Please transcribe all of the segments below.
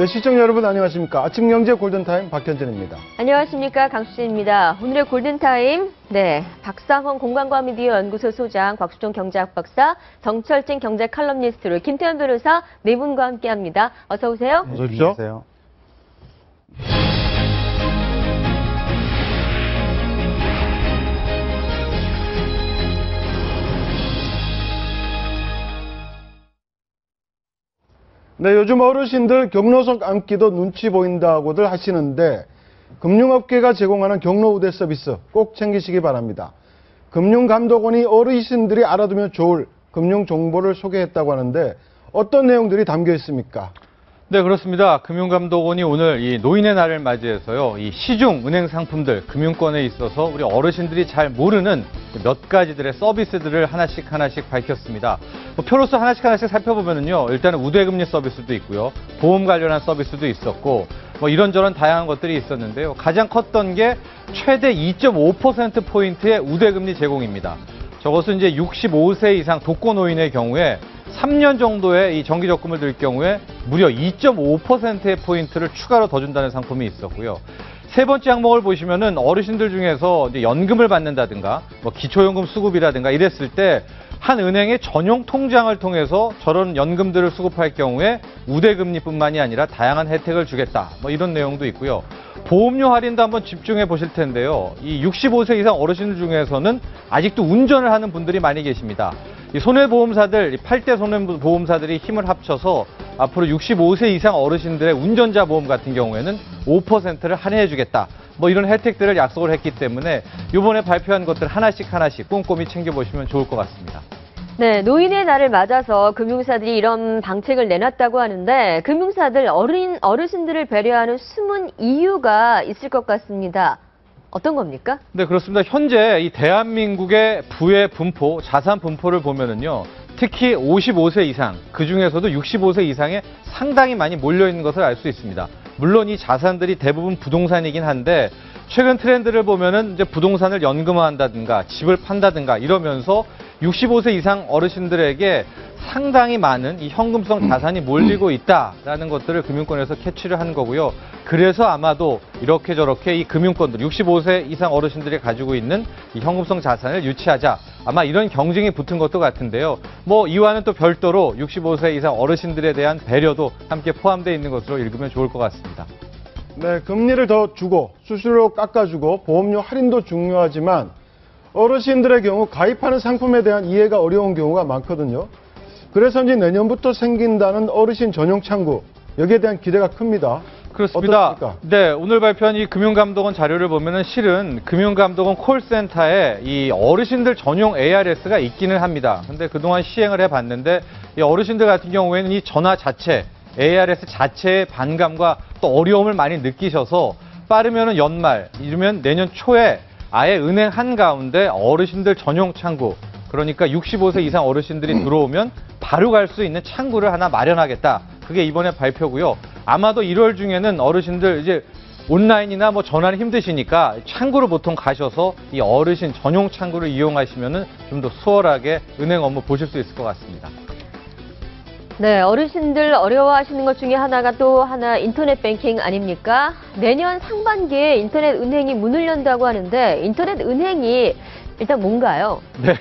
네, 시청자 여러분 안녕하십니까. 아침 경제 골든타임 박현진입니다. 안녕하십니까. 강수진입니다. 오늘의 골든타임, 박상헌 공간과 미디어 연구소 소장, 곽수종 경제학 박사, 정철진 경제 칼럼니스트로 김태현 변호사 네 분과 함께합니다. 어서 오세요. 어서 오십시오. 안녕하세요. 네, 요즘 어르신들 경로석 앉기도 눈치 보인다고들 하시는데 금융업계가 제공하는 경로 우대 서비스 꼭 챙기시기 바랍니다. 금융감독원이 어르신들이 알아두면 좋을 금융정보를 소개했다고 하는데 어떤 내용들이 담겨 있습니까? 네, 그렇습니다. 금융감독원이 오늘 이 노인의 날을 맞이해서요, 이 시중 은행 상품들, 금융권에 있어서 우리 어르신들이 잘 모르는 몇 가지들의 서비스들을 하나씩 밝혔습니다. 표로서 하나씩 살펴보면은요, 일단은 우대금리 서비스도 있고요, 보험 관련한 서비스도 있었고, 이런저런 다양한 것들이 있었는데요. 가장 컸던 게 최대 2.5%포인트의 우대금리 제공입니다. 저것은 이제 65세 이상 독거노인의 경우에 3년 정도의 이 정기적금을 들 경우에 무려 2.5%의 포인트를 추가로 더 준다는 상품이 있었고요. 세 번째 항목을 보시면은 어르신들 중에서 이제 연금을 받는다든가, 기초연금 수급이라든가 이랬을 때 한 은행의 전용 통장을 통해서 저런 연금들을 수급할 경우에 우대금리뿐만이 아니라 다양한 혜택을 주겠다. 이런 내용도 있고요. 보험료 할인도 한번 집중해 보실 텐데요. 이 65세 이상 어르신들 중에서는 아직도 운전을 하는 분들이 많이 계십니다. 이 손해보험사들, 8대 손해보험사들이 힘을 합쳐서 앞으로 65세 이상 어르신들의 운전자 보험 같은 경우에는 5%를 할인해 주겠다. 이런 혜택들을 약속을 했기 때문에 이번에 발표한 것들 하나씩 꼼꼼히 챙겨보시면 좋을 것 같습니다. 네, 노인의 날을 맞아서 금융사들이 이런 방책을 내놨다고 하는데 금융사들 어르신들을 배려하는 숨은 이유가 있을 것 같습니다. 어떤 겁니까? 네, 그렇습니다. 현재 이 대한민국의 부의 분포, 자산 분포를 보면은요, 특히 55세 이상, 그 중에서도 65세 이상에 상당히 많이 몰려 있는 것을 알 수 있습니다. 물론 이 자산들이 대부분 부동산이긴 한데 최근 트렌드를 보면은 이제 부동산을 연금화한다든가 집을 판다든가 이러면서 65세 이상 어르신들에게 상당히 많은 이 현금성 자산이 몰리고 있다라는 것들을 금융권에서 캐치를 한 거고요. 그래서 아마도 이렇게 저렇게 이 금융권들, 65세 이상 어르신들이 가지고 있는 이 현금성 자산을 유치하자. 아마 이런 경쟁이 붙은 것도 같은데요. 이와는 또 별도로 65세 이상 어르신들에 대한 배려도 함께 포함되어 있는 것으로 읽으면 좋을 것 같습니다. 네, 금리를 더 주고 수수료 깎아주고 보험료 할인도 중요하지만 어르신들의 경우 가입하는 상품에 대한 이해가 어려운 경우가 많거든요. 그래서인지 내년부터 생긴다는 어르신 전용 창구, 여기에 대한 기대가 큽니다. 그렇습니다. 어떻습니까? 네, 오늘 발표한 이 금융감독원 자료를 보면은 실은 금융감독원 콜센터에 이 어르신들 전용 ARS가 있기는 합니다. 근데 그동안 시행을 해봤는데 이 어르신들 같은 경우에는 이 전화 자체, ARS 자체의 반감과 또 어려움을 많이 느끼셔서 빠르면은 연말, 이르면 내년 초에 아예 은행 한가운데 어르신들 전용 창구, 그러니까 65세 이상 어르신들이 들어오면 바로 갈 수 있는 창구를 하나 마련하겠다. 그게 이번에 발표고요. 아마도 1월 중에는 어르신들 이제 온라인이나 전화는 힘드시니까 창구로 보통 가셔서 이 어르신 전용 창구를 이용하시면은 좀 더 수월하게 은행 업무 보실 수 있을 것 같습니다. 네, 어르신들 어려워하시는 것 중에 하나가 또 하나 인터넷 뱅킹 아닙니까? 내년 상반기에 인터넷 은행이 문을 연다고 하는데 인터넷 은행이 일단 뭔가요? 네,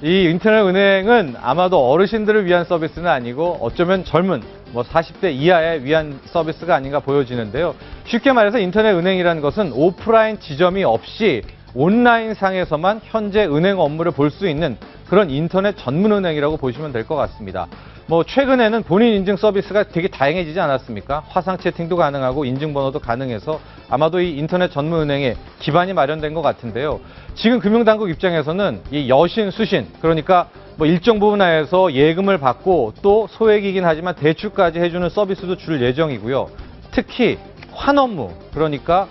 이 인터넷 은행은 아마도 어르신들을 위한 서비스는 아니고 어쩌면 젊은 40대 이하에 위한 서비스가 아닌가 보여지는데요. 쉽게 말해서 인터넷 은행이라는 것은 오프라인 지점이 없이 온라인 상에서만 현재 은행 업무를 볼 수 있는 그런 인터넷 전문 은행이라고 보시면 될 것 같습니다. 최근에는 본인 인증 서비스가 되게 다양해지지 않았습니까? 화상 채팅도 가능하고 인증번호도 가능해서 아마도 이 인터넷 전문 은행에 기반이 마련된 것 같은데요. 지금 금융당국 입장에서는 이 여신, 수신, 그러니까 일정 부분 하에서 예금을 받고 또 소액이긴 하지만 대출까지 해주는 서비스도 줄 예정이고요. 특히 환 업무, 그러니까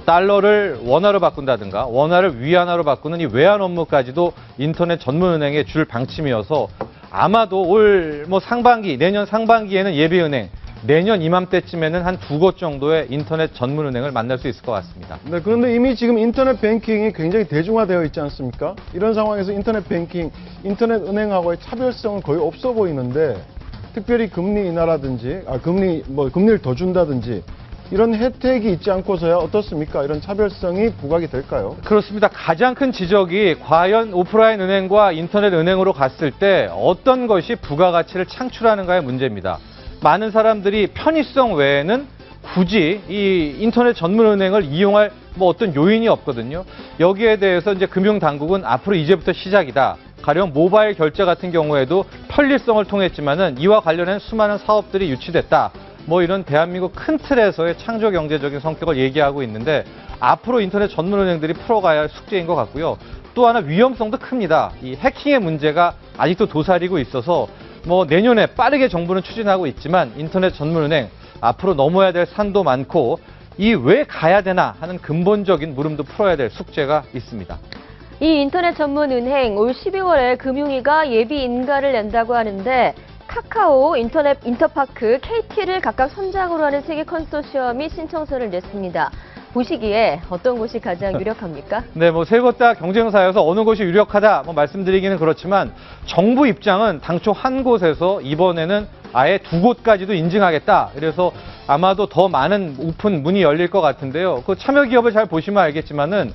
달러를 원화로 바꾼다든가 원화를 위안화로 바꾸는 이 외환 업무까지도 인터넷 전문 은행에 줄 방침이어서 아마도 올 상반기, 내년 상반기에는 예비은행, 내년 이맘때쯤에는 한 2곳 정도의 인터넷 전문 은행을 만날 수 있을 것 같습니다. 네, 그런데 이미 지금 인터넷 뱅킹이 굉장히 대중화되어 있지 않습니까? 이런 상황에서 인터넷 뱅킹, 인터넷 은행하고의 차별성은 거의 없어 보이는데 특별히 금리 인하라든지, 금리를 더 준다든지 이런 혜택이 있지 않고서야 어떻습니까? 이런 차별성이 부각이 될까요? 그렇습니다. 가장 큰 지적이 과연 오프라인 은행과 인터넷 은행으로 갔을 때 어떤 것이 부가가치를 창출하는가의 문제입니다. 많은 사람들이 편의성 외에는 굳이 이 인터넷 전문 은행을 이용할 어떤 요인이 없거든요. 여기에 대해서 이제 금융당국은 앞으로 이제부터 시작이다. 가령 모바일 결제 같은 경우에도 편리성을 통했지만은 이와 관련된 수많은 사업들이 유치됐다. 이런 대한민국 큰 틀에서의 창조 경제적인 성격을 얘기하고 있는데 앞으로 인터넷 전문 은행들이 풀어가야 할 숙제인 것 같고요. 또 하나 위험성도 큽니다. 이 해킹의 문제가 아직도 도사리고 있어서 내년에 빠르게 정부는 추진하고 있지만 인터넷 전문 은행 앞으로 넘어야 될 산도 많고 이 왜 가야 되나 하는 근본적인 물음도 풀어야 될 숙제가 있습니다. 이 인터넷 전문 은행 올 12월에 금융위가 예비 인가를 낸다고 하는데 카카오, 인터파크, KT를 각각 선장으로 하는 세계 컨소시엄이 신청서를 냈습니다. 보시기에 어떤 곳이 가장 유력합니까? 네, 세 곳 다 경쟁사여서 어느 곳이 유력하다 말씀드리기는 그렇지만 정부 입장은 당초 한 곳에서 이번에는 아예 두 곳까지도 인증하겠다. 그래서 아마도 더 많은 오픈 문이 열릴 것 같은데요. 그 참여 기업을 잘 보시면 알겠지만은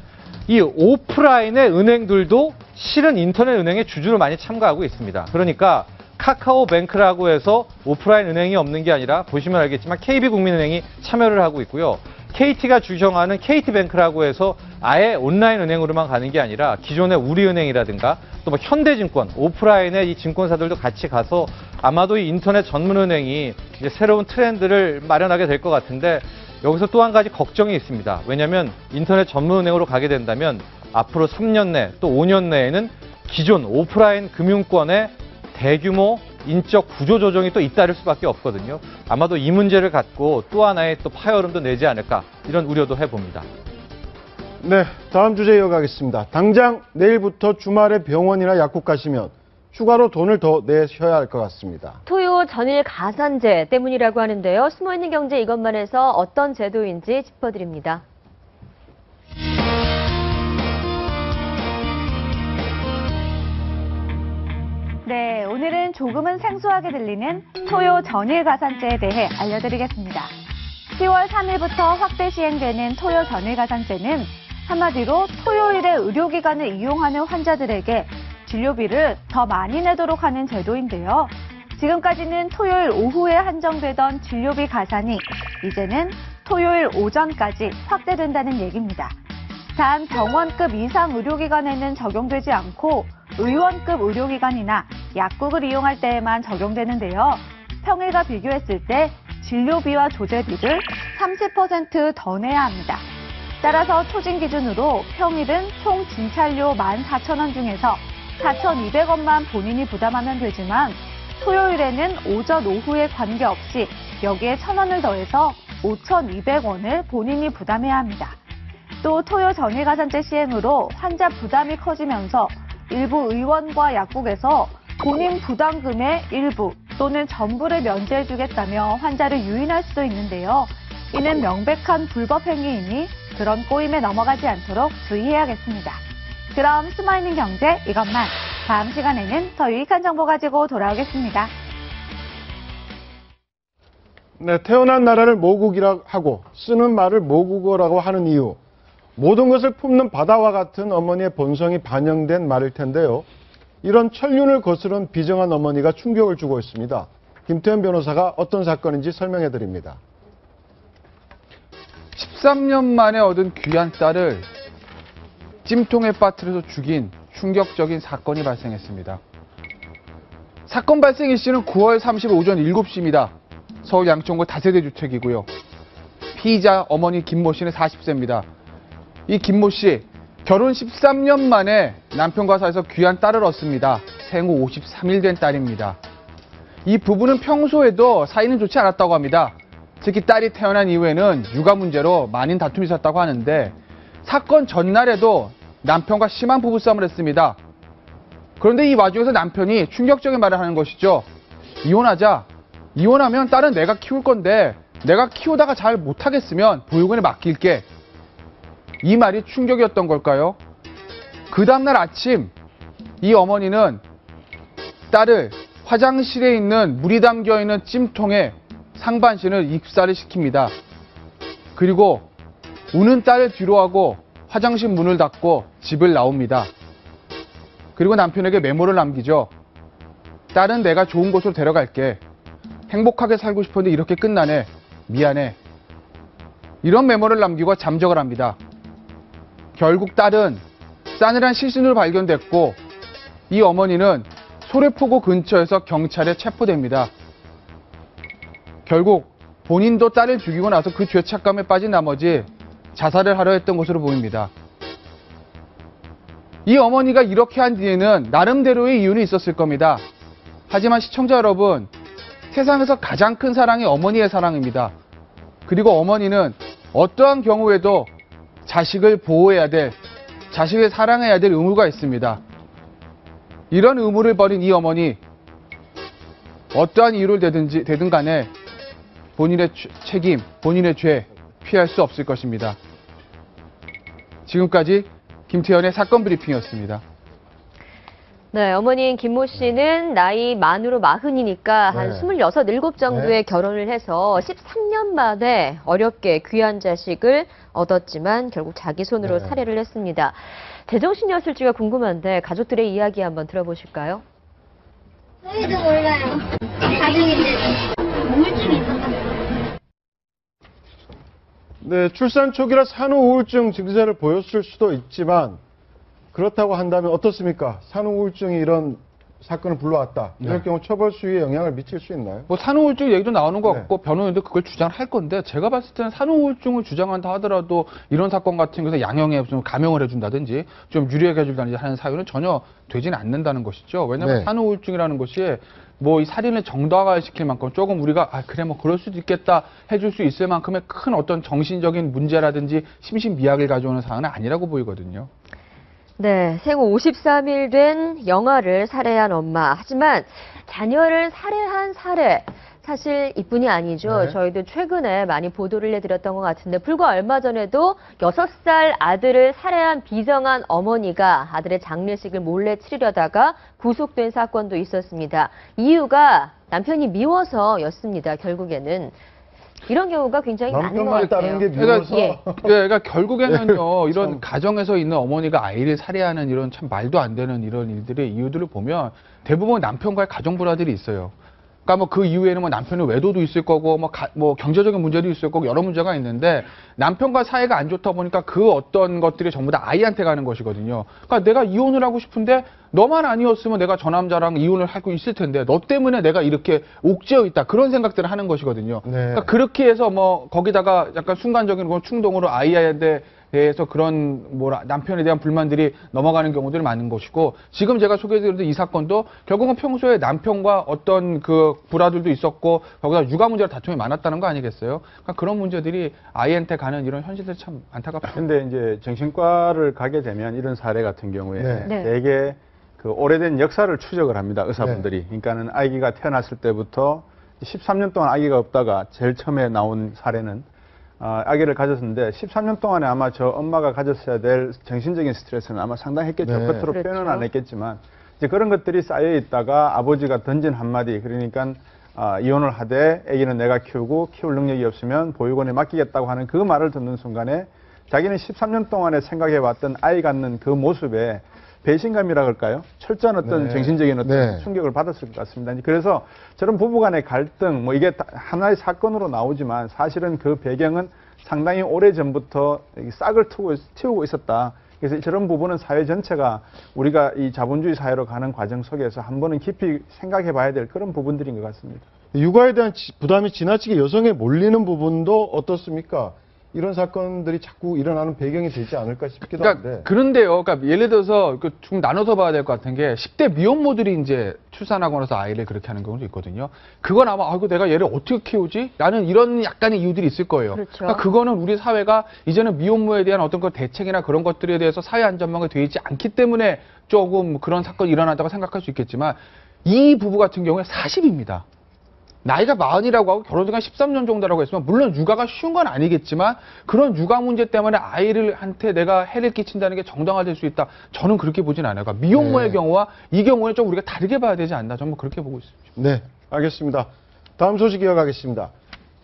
이 오프라인의 은행들도 실은 인터넷 은행의 주주로 많이 참가하고 있습니다. 그러니까 카카오뱅크라고 해서 오프라인 은행이 없는 게 아니라 보시면 알겠지만 KB국민은행이 참여를 하고 있고요. KT가 주정하는 KT뱅크라고 해서 아예 온라인 은행으로만 가는 게 아니라 기존의 우리은행이라든가 또 현대증권, 오프라인의 이 증권사들도 같이 가서 아마도 이 인터넷 전문 은행이 이제 새로운 트렌드를 마련하게 될 것 같은데 여기서 또 한 가지 걱정이 있습니다. 왜냐하면 인터넷 전문 은행으로 가게 된다면 앞으로 3년 내 또 5년 내에는 기존 오프라인 금융권의 대규모 인적 구조 조정이 또 잇따를 수밖에 없거든요. 아마도 이 문제를 갖고 또 하나의 또 파열음도 내지 않을까 이런 우려도 해봅니다. 네, 다음 주제 이어가겠습니다. 당장 내일부터 주말에 병원이나 약국 가시면 추가로 돈을 더 내셔야 할 것 같습니다. 토요 전일 가산제 때문이라고 하는데요. 숨어있는 경제 이것만 해서 어떤 제도인지 짚어드립니다. 네, 오늘은 조금은 생소하게 들리는 토요 전일 가산제에 대해 알려드리겠습니다. 10월 3일부터 확대 시행되는 토요 전일 가산제는 한마디로 토요일에 의료기관을 이용하는 환자들에게 진료비를 더 많이 내도록 하는 제도인데요. 지금까지는 토요일 오후에 한정되던 진료비 가산이 이제는 토요일 오전까지 확대된다는 얘기입니다. 단 병원급 이상 의료기관에는 적용되지 않고 의원급 의료기관이나 약국을 이용할 때에만 적용되는데요. 평일과 비교했을 때 진료비와 조제비를 30% 더 내야 합니다. 따라서 초진 기준으로 평일은 총 진찰료 14,000원 중에서 4,200원만 본인이 부담하면 되지만 토요일에는 오전 오후에 관계없이 여기에 1,000원을 더해서 5,200원을 본인이 부담해야 합니다. 또 토요 전일 가산제 시행으로 환자 부담이 커지면서 일부 의원과 약국에서 본인 부담금의 일부 또는 전부를 면제해주겠다며 환자를 유인할 수도 있는데요. 이는 명백한 불법 행위이니 그런 꼬임에 넘어가지 않도록 주의해야겠습니다. 그럼 숨어있는 경제 이것만, 다음 시간에는 더 유익한 정보 가지고 돌아오겠습니다. 네, 태어난 나라를 모국이라고 하고 쓰는 말을 모국어라고 하는 이유, 모든 것을 품는 바다와 같은 어머니의 본성이 반영된 말일 텐데요. 이런 천륜을 거스른 비정한 어머니가 충격을 주고 있습니다. 김태현 변호사가 어떤 사건인지 설명해 드립니다. 13년 만에 얻은 귀한 딸을 찜통에 빠뜨려서 죽인 충격적인 사건이 발생했습니다. 사건 발생 일시는 9월 30일 오전 7시입니다. 서울 양천구 다세대 주택이고요. 피의자 어머니 김모 씨는 40세입니다. 이 김모 씨, 결혼 13년 만에 남편과 사이에서 귀한 딸을 얻습니다. 생후 53일 된 딸입니다. 이 부부는 평소에도 사이는 좋지 않았다고 합니다. 특히 딸이 태어난 이후에는 육아 문제로 많은 다툼이 있었다고 하는데 사건 전날에도 남편과 심한 부부싸움을 했습니다. 그런데 이 와중에서 남편이 충격적인 말을 하는 것이죠. 이혼하자. 이혼하면 딸은 내가 키울 건데 내가 키우다가 잘 못하겠으면 보육원에 맡길게. 이 말이 충격이었던 걸까요? 그 다음날 아침 이 어머니는 딸을 화장실에 있는 물이 담겨 있는 찜통에 상반신을 입사를 시킵니다. 그리고 우는 딸을 뒤로하고 화장실 문을 닫고 집을 나옵니다. 그리고 남편에게 메모를 남기죠. 딸은 내가 좋은 곳으로 데려갈게. 행복하게 살고 싶었는데 이렇게 끝나네. 미안해. 이런 메모를 남기고 잠적을 합니다. 결국 딸은 싸늘한 실신으로 발견됐고 이 어머니는 소래포구 근처에서 경찰에 체포됩니다. 결국 본인도 딸을 죽이고 나서 그 죄책감에 빠진 나머지 자살을 하려 했던 것으로 보입니다. 이 어머니가 이렇게 한 뒤에는 나름대로의 이유는 있었을 겁니다. 하지만 시청자 여러분, 세상에서 가장 큰 사랑이 어머니의 사랑입니다. 그리고 어머니는 어떠한 경우에도 자식을 보호해야 될, 자식을 사랑해야 될 의무가 있습니다. 이런 의무를 버린 이 어머니, 어떠한 이유를 되든 간에 본인의 책임, 본인의 죄 피할 수 없을 것입니다. 지금까지 김태현의 사건 브리핑이었습니다. 네, 어머니인 김모 씨는 나이 만으로 40이니까 한 네. 26, 7 정도에 결혼을 해서 13년 만에 어렵게 귀한 자식을 얻었지만 결국 자기 손으로 네. 살해를 했습니다. 제정신이었을지가 궁금한데 가족들의 이야기 한번 들어보실까요? 저희도 몰라요. 가족인데도 우울증이 있었어요. 네, 출산 초기라 산후 우울증 증세를 보였을 수도 있지만 그렇다고 한다면 어떻습니까? 산후 우울증이 이런 사건을 불러왔다. 이럴 네. 경우 처벌 수위에 영향을 미칠 수 있나요? 뭐 산후우울증 얘기도 나오는 것 네. 같고 변호인도 그걸 주장할 건데 제가 봤을 때는 산후우울증을 주장한다 하더라도 이런 사건 같은 것에서 양형에 무슨 감형을 해준다든지 좀 유리하게 해준다든지 하는 사유는 전혀 되지는 않는다는 것이죠. 왜냐하면 네. 산후우울증이라는 것이 뭐 이 살인을 정당화시킬 만큼 조금 우리가 그래 뭐 그럴 수도 있겠다 해줄 수 있을 만큼의 큰 어떤 정신적인 문제라든지 심신미약을 가져오는 사안은 아니라고 보이거든요. 네, 생후 53일 된 영아를 살해한 엄마. 하지만 자녀를 살해한 살해. 사실 이뿐이 아니죠. 네. 저희도 최근에 많이 보도를 해드렸던 것 같은데 불과 얼마 전에도 6살 아들을 살해한 비정한 어머니가 아들의 장례식을 몰래 치르려다가 구속된 사건도 있었습니다. 이유가 남편이 미워서였습니다. 결국에는. 이런 경우가 굉장히 많은 것 남편만 같아요. 따르는 게 미워서. 예. 그러니까 결국에는요, 이런 참. 가정에서 있는 어머니가 아이를 살해하는 이런 참 말도 안 되는 이런 일들의 이유들을 보면 대부분 남편과의 가정 불화들이 있어요. 그러니까 뭐 그 이후에는 뭐 남편의 외도도 있을 거고 뭐 경제적인 문제도 있을 거고 여러 문제가 있는데 남편과 사이가 안 좋다 보니까 그 어떤 것들이 전부 다 아이한테 가는 것이거든요. 그러니까 내가 이혼을 하고 싶은데 너만 아니었으면 내가 저 남자랑 이혼을 하고 있을 텐데 너 때문에 내가 이렇게 옥죄어 있다 그런 생각들을 하는 것이거든요. 네. 그러니까 그렇게 해서 뭐 거기다가 약간 순간적인 그런 충동으로 아이한테 대해서 그런 남편에 대한 불만들이 넘어가는 경우들이 많은 것이고 지금 제가 소개해드린 이 사건도 결국은 평소에 남편과 어떤 그 불화들도 있었고 거기다 육아 문제로 다툼이 많았다는 거 아니겠어요? 그러니까 그런 문제들이 아이한테 가는 이런 현실들이 참 안타깝습니다. 근데 이제 정신과를 가게 되면 이런 사례 같은 경우에 네. 네. 되게 그 오래된 역사를 추적을 합니다. 의사분들이. 그러니까는 아기가 태어났을 때부터 13년 동안 아기가 없다가 제일 처음에 나온 사례는 아기를 가졌는데 13년 동안에 아마 저 엄마가 가졌어야 될 정신적인 스트레스는 아마 상당했겠죠. 네. 겉으로 그렇죠. 표현은 안 했겠지만 이제 그런 것들이 쌓여 있다가 아버지가 던진 한마디 그러니까 이혼을 하되 아기는 내가 키우고 키울 능력이 없으면 보육원에 맡기겠다고 하는 그 말을 듣는 순간에 자기는 13년 동안에 생각해왔던 아이 갖는 그 모습에 배신감이라 그럴까요? 철저한 어떤 네. 정신적인 어떤 네. 충격을 받았을 것 같습니다. 그래서 저런 부부간의 갈등, 뭐 이게 하나의 사건으로 나오지만 사실은 그 배경은 상당히 오래 전부터 싹을 틔우고 있었다. 그래서 저런 부분은 사회 전체가 우리가 이 자본주의 사회로 가는 과정 속에서 한 번은 깊이 생각해 봐야 될 그런 부분들인 것 같습니다. 육아에 대한 부담이 지나치게 여성에 몰리는 부분도 어떻습니까? 이런 사건들이 자꾸 일어나는 배경이 되지 않을까 싶기도 그러니까 한데. 그런데요. 그러니까 예를 들어서 좀 나눠서 봐야 될 것 같은 게 10대 미혼모들이 이제 출산하고 나서 아이를 그렇게 하는 경우도 있거든요. 그건 아마 아이고 내가 얘를 어떻게 키우지? 라는 이런 약간의 이유들이 있을 거예요. 그렇죠. 그러니까 그거는 우리 사회가 이제는 미혼모에 대한 어떤 그 대책이나 그런 것들에 대해서 사회 안전망이 되어 있지 않기 때문에 조금 그런 사건이 일어났다고 생각할 수 있겠지만 이 부부 같은 경우에 40입니다. 나이가 40이라고 하고 결혼 기간 13년 정도라고 했으면 물론 육아가 쉬운 건 아니겠지만 그런 육아 문제 때문에 아이들한테 내가 해를 끼친다는 게 정당화될 수 있다. 저는 그렇게 보진 않아요. 그러니까 미혼모의 네. 경우와 이 경우는 좀 우리가 다르게 봐야 되지 않나. 저는 그렇게 보고 있습니다. 네, 알겠습니다. 다음 소식 이어가겠습니다.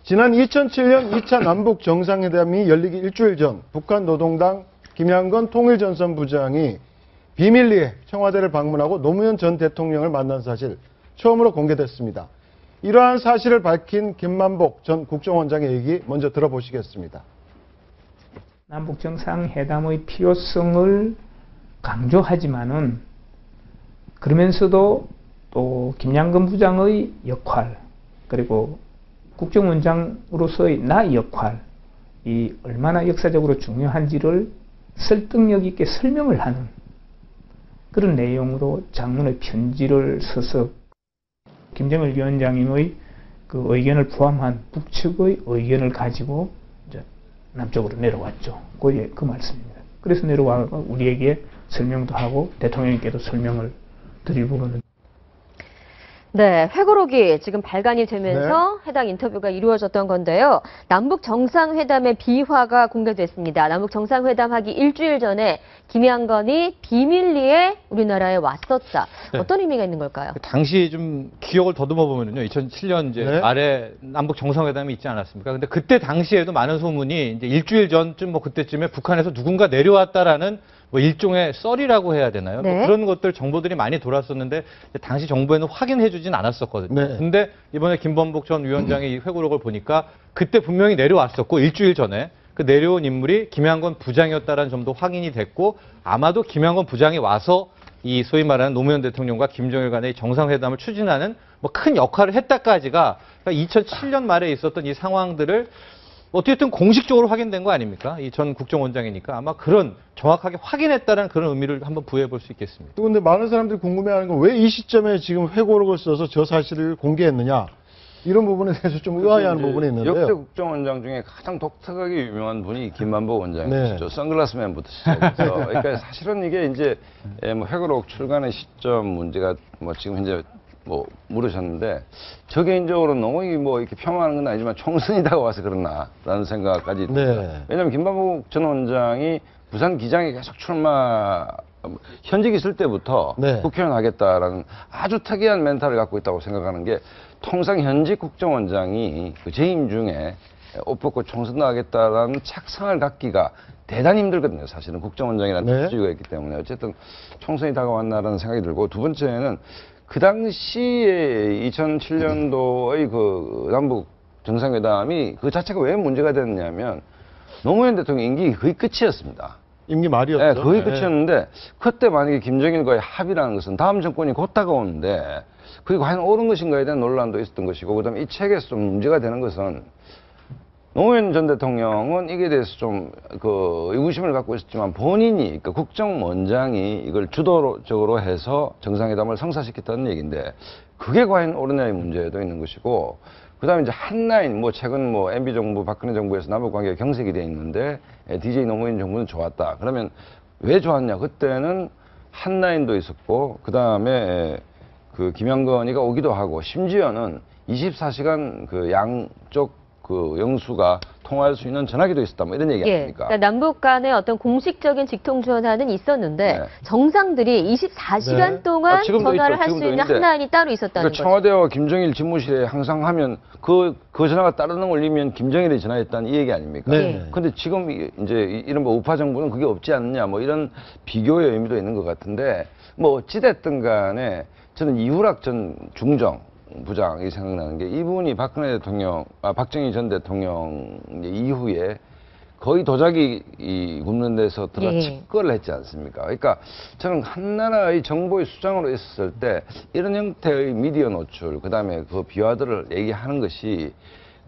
지난 2007년 2차 남북 정상회담이 열리기 일주일 전 북한 노동당 김양건 통일전선 부장이 비밀리에 청와대를 방문하고 노무현 전 대통령을 만난 사실 처음으로 공개됐습니다. 이러한 사실을 밝힌 김만복 전 국정원장의 얘기 먼저 들어보시겠습니다. 남북 정상회담의 필요성을 강조하지만은 그러면서도 또 김양근 부장의 역할 그리고 국정원장으로서의 나의 역할이 얼마나 역사적으로 중요한지를 설득력 있게 설명을 하는 그런 내용으로 장문의 편지를 써서 김정일 위원장님의 그 의견을 포함한 북측의 의견을 가지고 이제 남쪽으로 내려왔죠. 그 말씀입니다. 그래서 내려와 우리에게 설명도 하고 대통령님께도 설명을 드리고는. 네, 회고록이 지금 발간이 되면서 해당 인터뷰가 이루어졌던 건데요. 남북 정상회담의 비화가 공개됐습니다. 남북 정상회담 하기 일주일 전에 김양건이 비밀리에 우리나라에 왔었다. 네. 어떤 의미가 있는 걸까요? 당시 좀 기억을 더듬어 보면요. 2007년 이제 네. 말에 남북 정상회담이 있지 않았습니까? 근데 그때 당시에도 많은 소문이 이제 일주일 전쯤 뭐 그때쯤에 북한에서 누군가 내려왔다라는 뭐 일종의 썰이라고 해야 되나요? 네. 뭐 그런 것들 정보들이 많이 돌았었는데 당시 정부에는 확인해주진 않았었거든요. 네. 근데 이번에 김범복 전 위원장의 이 회고록을 보니까 그때 분명히 내려왔었고 일주일 전에 그 내려온 인물이 김양건 부장이었다는 점도 확인이 됐고 아마도 김양건 부장이 와서 이 소위 말하는 노무현 대통령과 김정일 간의 정상회담을 추진하는 뭐 큰 역할을 했다까지가 그러니까 2007년 말에 있었던 이 상황들을 어쨌든 공식적으로 확인된 거 아닙니까? 이 전 국정원장이니까 아마 그런 정확하게 확인했다는 그런 의미를 한번 부여해 볼 수 있겠습니다. 또 근데 많은 사람들이 궁금해하는 건 왜 이 시점에 지금 회고록을 써서 저 사실을 공개했느냐 이런 부분에 대해서 좀 의아해하는 부분이 있는데요. 역대 국정원장 중에 가장 독특하게 유명한 분이 김만복 원장이시죠. 네. 선글라스맨부터 시작해서 그러니까 사실은 이게 이제 뭐 회고록 출간의 시점 문제가 뭐 지금 현재 뭐 물으셨는데 저 개인적으로 너무 뭐 이렇게 폄하하는 건 아니지만 총선이 다가와서 그렇나라는 생각까지 듭니다. 네. 왜냐하면 김만복 전 원장이 부산 기장에 계속 현직 있을 때부터 네. 국회의원 하겠다라는 아주 특이한 멘탈을 갖고 있다고 생각하는 게 통상 현직 국정원장이 그 재임 중에 옷 벗고 총선 나가겠다라는 착상을 갖기가 대단히 힘들거든요. 사실은 국정원장이라는 네. 특수지가 있기 때문에 어쨌든 총선이 다가왔나라는 생각이 들고 두 번째는 그 당시에 2007년도의 그 남북 정상회담이 그 자체가 왜 문제가 됐냐면 노무현 대통령 임기 거의 끝이었습니다. 임기 말이었죠. 네, 거의 끝이었는데 그때 만약에 김정일과의 합의라는 것은 다음 정권이 곧 다가오는데 그게 과연 옳은 것인가에 대한 논란도 있었던 것이고 그다음에 이 책에서 좀 문제가 되는 것은 노무현 전 대통령은 이게 대해서 좀 그 의구심을 갖고 있었지만 본인이 그러니까 국정원장이 이걸 주도적으로 해서 정상회담을 성사시켰다는 얘기인데 그게 과연 옳으냐의 문제도 있는 것이고 그다음에 이제 한라인 뭐 최근 뭐 MB 정부 박근혜 정부에서 남북 관계가 경색이 돼 있는데 DJ 노무현 정부는 좋았다. 그러면 왜 좋았냐? 그때는 한라인도 있었고 그다음에 그 김양건이가 오기도 하고 심지어는 24시간 그 양쪽 그 영수가 통화할 수 있는 전화기도 있었다. 뭐 이런 얘기 아닙니까? 그러니까 남북 간의 어떤 공식적인 직통 전화는 있었는데 네. 정상들이 24시간 네. 동안 지금도 전화를 있죠. 할 수 지금도 있는 있는데. 한라인이 따로 있었다는 그러니까 거죠. 청와대와 김정일 집무실에 항상 하면 그 전화가 따르는 걸 올리면 김정일이 전화했다는 이 얘기 아닙니까? 네. 근데 지금 이제 이런 뭐 우파 정부는 그게 없지 않느냐 뭐 이런 비교의 의미도 있는 것 같은데 뭐 어찌됐든 간에 저는 이후락 전 중정 부장이 생각나는 게 이분이 박정희 전 대통령 이후에 거의 도자기 굽는 데서 들어 예. 집거를 했지 않습니까? 그러니까 저는 한 나라의 정보의 수장으로 있었을 때 이런 형태의 미디어 노출, 그다음에 그 비화들을 얘기하는 것이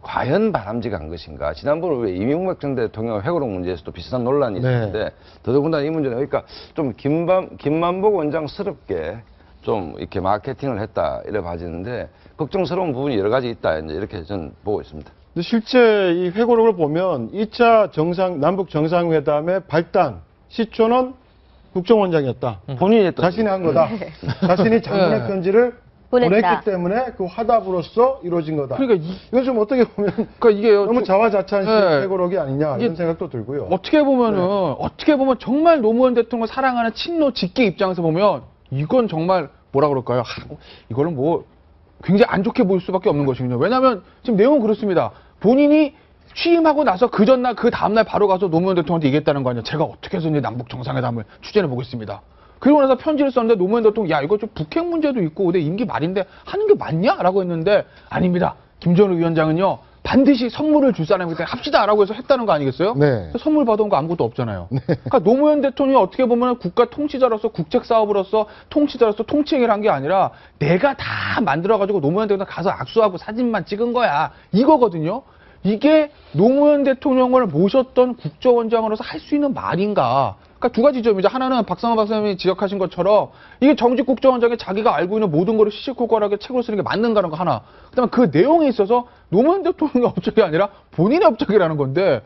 과연 바람직한 것인가? 지난번에 왜 이명박 전 대통령 회고록 문제에서도 비슷한 논란이 있었는데 더더군다나 이 문제는 그러니까 좀 김만복 원장스럽게 좀 이렇게 마케팅을 했다 이래 봐지는데 걱정스러운 부분이 여러 가지 있다 이제 이렇게 저는 보고 있습니다. 근데 실제 이 회고록을 보면 2차 남북 정상회담의 발단 시초는 국정원장이었다. 본인이 했던 자신이 한 거다. 자신이 장문의 편지를 보냈다. 보냈기 때문에 그 화답으로서 이루어진 거다. 그러니까 이건 좀 어떻게 보면 그러니까 이게 너무 자화자찬식 네. 회고록이 아니냐 이게 이런 생각도 들고요. 어떻게 보면 정말 노무현 대통령을 사랑하는 친노 직계 입장에서 보면 이건 정말 뭐라 그럴까요? 이거는 뭐 굉장히 안 좋게 보일 수밖에 없는 것이군요. 왜냐하면 지금 내용은 그렇습니다. 본인이 취임하고 나서 그 전날 그 다음날 바로 가서 노무현 대통령한테 얘기했다는 거 아니에요. 제가 어떻게 해서 이제 남북 정상회담을 추진해 보겠습니다. 그리고 나서 편지를 썼는데 노무현 대통령 야 이거 좀 북핵 문제도 있고 내 임기 말인데 하는 게 맞냐? 라고 했는데 아닙니다. 김정은 위원장은요. 반드시 선물을 줄 사람이기 때문에 합시다라고 해서 했다는 거 아니겠어요? 네. 선물 받아온 거 아무것도 없잖아요. 그러니까 노무현 대통령이 어떻게 보면 국가 통치자로서 국책 사업으로서 통치자로서 통치 행위를 한 게 아니라 내가 다 만들어가지고 노무현 대통령 가서 악수하고 사진만 찍은 거야. 이거거든요. 이게 노무현 대통령을 모셨던 국정원장으로서 할 수 있는 말인가? 그러니까 두 가지 점이죠. 하나는 박상원 박사님이 지적하신 것처럼 이게 정직 국정원장이 자기가 알고 있는 모든 거를 시시콜콜하게 책으로 쓰는 게 맞는가라는 거 하나. 그다음에 그 내용에 있어서 노무현 대통령의 업적이 아니라 본인의 업적이라는 건데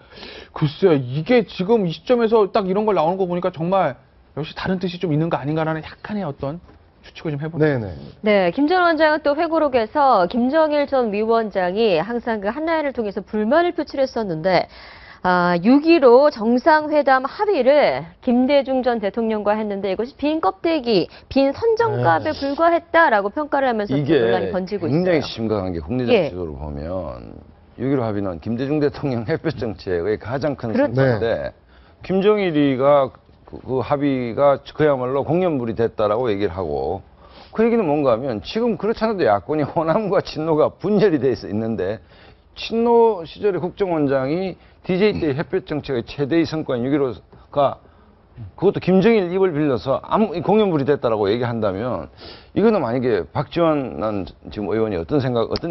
글쎄요. 이게 지금 이 시점에서 딱 이런 걸 나오는 거 보니까 정말 역시 다른 뜻이 좀 있는 거 아닌가라는 약간의 어떤 추측을 좀 해봅니다. 네네. 네, 김 전 원장은 또 회고록에서 김정일 전 위원장이 항상 그 한나라를 통해서 불만을 표출했었는데 6.15 정상회담 합의를 김대중 전 대통령과 했는데 이것이 빈 껍데기, 빈 선정값에 불과했다라고 평가를 하면서 이게 논란이 번지고 굉장히 있어요. 심각한 게 국내 예. 정치적으로 보면 6.15 합의는 김대중 대통령 햇볕 정책의 가장 큰 그렇죠. 성과인데 김정일이가 그 합의가 그야말로 공연물이 됐다라고 얘기를 하고 그 얘기는 뭔가 하면 지금 그렇지 않아도 야권이 호남과 친노가 분열이 돼 있는데 친노 시절의 국정원장이 DJ 때 햇볕 정책의 최대의 성과인 6.15가 그것도 김정일 입을 빌려서 공연물이 됐다라고 얘기한다면 이거는 만약에 박지원 지금 의원이 어떤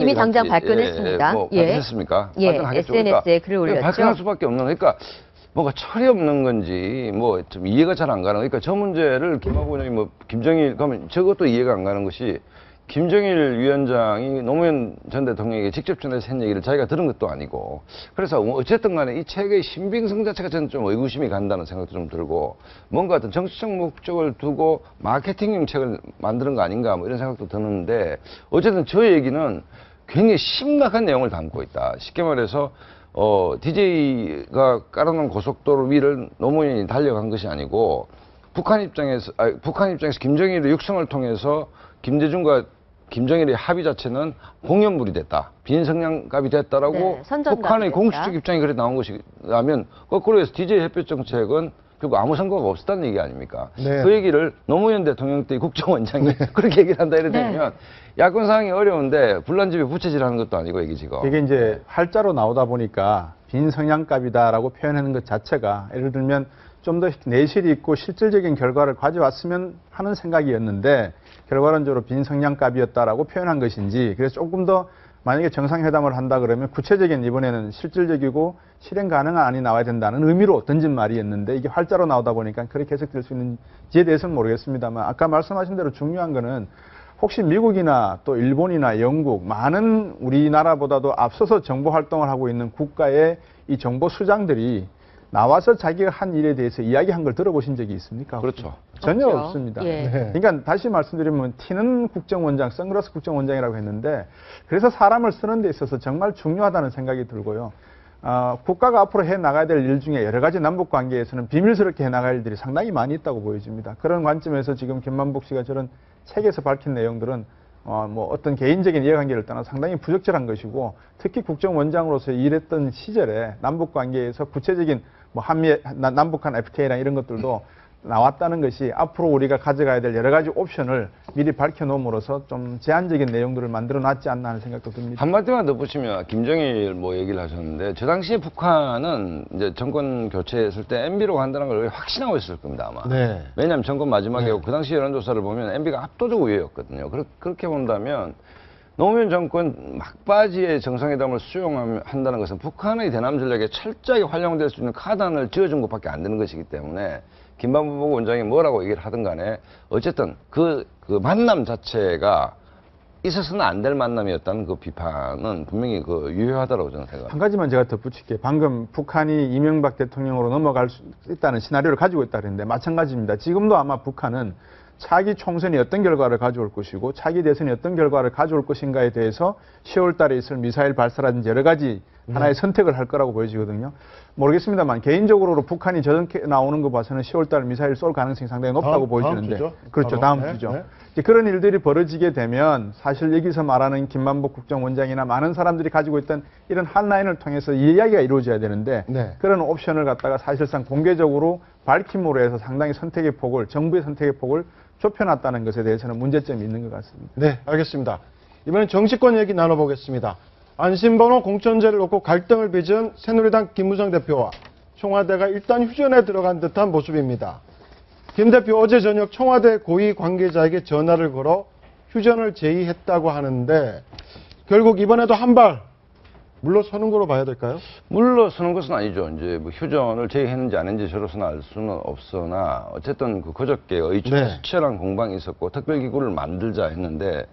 이미 당장 발끈했습니다. 발끈했습니까? 예, 발끈하겠죠. SNS에 글을 올렸죠. 발끈할 수밖에 없는 그러니까 뭔가 철이 없는 건지 뭐 좀 이해가 잘 안 가는 그러니까 저 문제를 김학우 의원이 뭐 김정일 그러면 저것도 이해가 안 가는 것이 김정일 위원장이 노무현 전 대통령에게 직접 전해서 한 얘기를 자기가 들은 것도 아니고 그래서 어쨌든 간에 이 책의 신빙성 자체가 저는 좀 의구심이 간다는 생각도 좀 들고 뭔가 어떤 정치적 목적을 두고 마케팅용 책을 만드는 거 아닌가 뭐 이런 생각도 드는데 어쨌든 저 얘기는 굉장히 심각한 내용을 담고 있다. 쉽게 말해서 DJ가 깔아놓은 고속도로 위를 노무현이 달려간 것이 아니고 북한 입장에서 김정일의 육성을 통해서 김대중과 김정일의 합의 자체는 공연물이 됐다. 빈성냥갑이 됐다라고 네, 선전답이 북한의 됐다. 공식적 입장이 그래 나온 것이라면 거꾸로 해서 DJ 햇볕 정책은 결국 아무 선거가 없었다는 얘기 아닙니까? 네. 그 얘기를 노무현 대통령 때 국정원장이 그렇게 얘기를 한다 이래 되면 야권 상황이 어려운데 불난집에 부채질하는 것도 아니고 이게 지금. 이게 이제 활자로 나오다 보니까 빈성냥갑이다라고 표현하는 것 자체가 예를 들면 좀 더 내실이 있고 실질적인 결과를 가져왔으면 하는 생각이었는데 결과론적으로 빈성냥갑이었다라고 표현한 것인지 그래서 조금 더 만약에 정상회담을 한다 그러면 구체적인 이번에는 실질적이고 실행 가능한 안이 나와야 된다는 의미로 던진 말이었는데 이게 활자로 나오다 보니까 그렇게 해석될 수 있는지에 대해서는 모르겠습니다만 아까 말씀하신 대로 중요한 거는 혹시 미국이나 또 일본이나 영국 많은 우리나라보다도 앞서서 정보 활동을 하고 있는 국가의 이 정보 수장들이 나와서 자기가 한 일에 대해서 이야기한 걸 들어보신 적이 있습니까? 그렇죠. 전혀 없죠. 없습니다. 예. 네. 그러니까 다시 말씀드리면 티는 국정원장, 선글라스 국정원장이라고 했는데 그래서 사람을 쓰는 데 있어서 정말 중요하다는 생각이 들고요. 국가가 앞으로 해나가야 될 일 중에 여러 가지 남북관계에서는 비밀스럽게 해나갈 일들이 상당히 많이 있다고 보여집니다. 그런 관점에서 지금 김만복 씨가 저런 책에서 밝힌 내용들은 뭐 어떤 개인적인 이해관계를 떠나 상당히 부적절한 것이고 특히 국정원장으로서 일했던 시절에 남북관계에서 구체적인 뭐 남북한 FTA나 이런 것들도 나왔다는 것이 앞으로 우리가 가져가야 될 여러 가지 옵션을 미리 밝혀놓음으로써 좀 제한적인 내용들을 만들어놨지 않나 하는 생각도 듭니다. 한마디만 더 보시면 김정일 뭐 얘기를 하셨는데 저 당시에 북한은 이제 정권 교체했을 때 MB로 간다는 걸 확신하고 있을 겁니다 아마. 네. 왜냐하면 정권 마지막에 그 당시 여론조사를 보면 MB가 압도적 우위였거든요. 그렇게 본다면 노무현 정권 막바지에 정상회담을 수용한다는 것은 북한의 대남 전략에 철저하게 활용될 수 있는 카단을 지어준 것밖에 안 되는 것이기 때문에 김만복 원장이 뭐라고 얘기를 하든 간에 어쨌든 그 만남 자체가 있어서는 안 될 만남이었다는 그 비판은 분명히 유효하다고 저는 생각합니다. 한 가지만 제가 덧붙일게요. 방금 북한이 이명박 대통령으로 넘어갈 수 있다는 시나리오를 가지고 있다 그랬는데 마찬가지입니다. 지금도 아마 북한은 차기 총선이 어떤 결과를 가져올 것이고 차기 대선이 어떤 결과를 가져올 것인가에 대해서 10월 달에 있을 미사일 발사라든지 여러 가지 하나의 선택을 할 거라고 보여지거든요. 모르겠습니다만 개인적으로 북한이 저렇게 나오는 거 봐서는 10월 달 미사일 쏠 가능성이 상당히 높다고 보여지는데 주죠? 그렇죠. 바로. 다음 네, 주죠. 네. 이제 그런 일들이 벌어지게 되면 사실 여기서 말하는 김만복 국정원장이나 많은 사람들이 가지고 있던 이런 한 라인을 통해서 이 이야기가 이루어져야 되는데 네. 그런 옵션을 갖다가 사실상 공개적으로 밝힘으로 해서 상당히 선택의 폭을 정부의 선택의 폭을 좁혀놨다는 것에 대해서는 문제점이 있는 것 같습니다. 네, 알겠습니다. 이번엔 정치권 얘기 나눠보겠습니다. 안심번호 공천제를 놓고 갈등을 빚은 새누리당 김무성 대표와 청와대가 일단 휴전에 들어간 듯한 모습입니다. 김 대표 어제 저녁 청와대 고위 관계자에게 전화를 걸어 휴전을 제의했다고 하는데 결국 이번에도 한 발 물러서는 거로 봐야 될까요? 물러서는 것은 아니죠. 이제 뭐 휴전을 제의했는지 안 했는지 저로서는 알 수는 없으나 어쨌든 그 그저께 의총에서 네. 치열한 공방이 있었고 특별기구를 만들자 했는데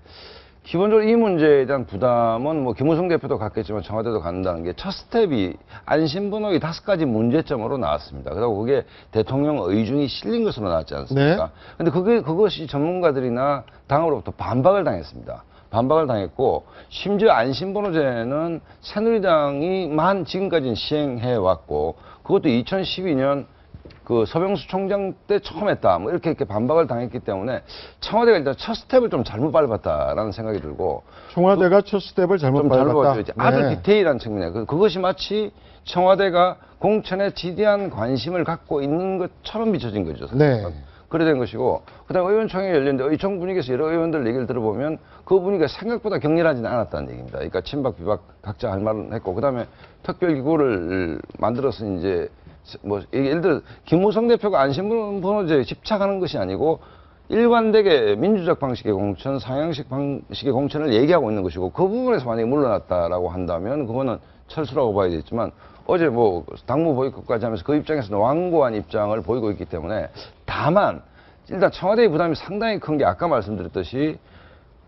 기본적으로 이 문제에 대한 부담은 뭐 김무성 대표도 갖겠지만 청와대도 갖는다는 게 첫 스텝이 안심번호의 5가지 문제점으로 나왔습니다. 그리고 그게 대통령 의중이 실린 것으로 나왔지 않습니까? 근데 그것이 전문가들이나 당으로부터 반박을 당했습니다. 반박을 당했고 심지어 안심번호제는 새누리당이만 지금까지는 시행해 왔고 그것도 2012년 그 서병수 총장 때 처음 했다. 뭐 이렇게 반박을 당했기 때문에 청와대가 일단 첫 스텝을 좀 잘못 밟았다라는 생각이 들고 청와대가 첫 스텝을 잘못 밟았다. 밟았죠. 아주 네. 디테일한 측면에 그것이 마치 청와대가 공천에 지대한 관심을 갖고 있는 것처럼 비춰진 거죠. 네. 그래 된 것이고 그다음에 의원총회 열렸는데 의총 분위기에서 여러 의원들 얘기를 들어보면 그 분위기가 생각보다 격렬하지는 않았다는 얘기입니다. 그러니까 친박 비박 각자 할 말은 했고 그다음에 특별기구를 만들어서 이제 뭐 예를 들어 김무성 대표가 안심번호제에 집착하는 것이 아니고 일관되게 민주적 방식의 공천, 상향식 방식의 공천을 얘기하고 있는 것이고 그 부분에서 만약에 물러났다라고 한다면 그거는 철수라고 봐야 되겠지만 어제 뭐 당무 보이콧까지 하면서 그 입장에서는 완고한 입장을 보이고 있기 때문에 다만 일단 청와대의 부담이 상당히 큰 게 아까 말씀드렸듯이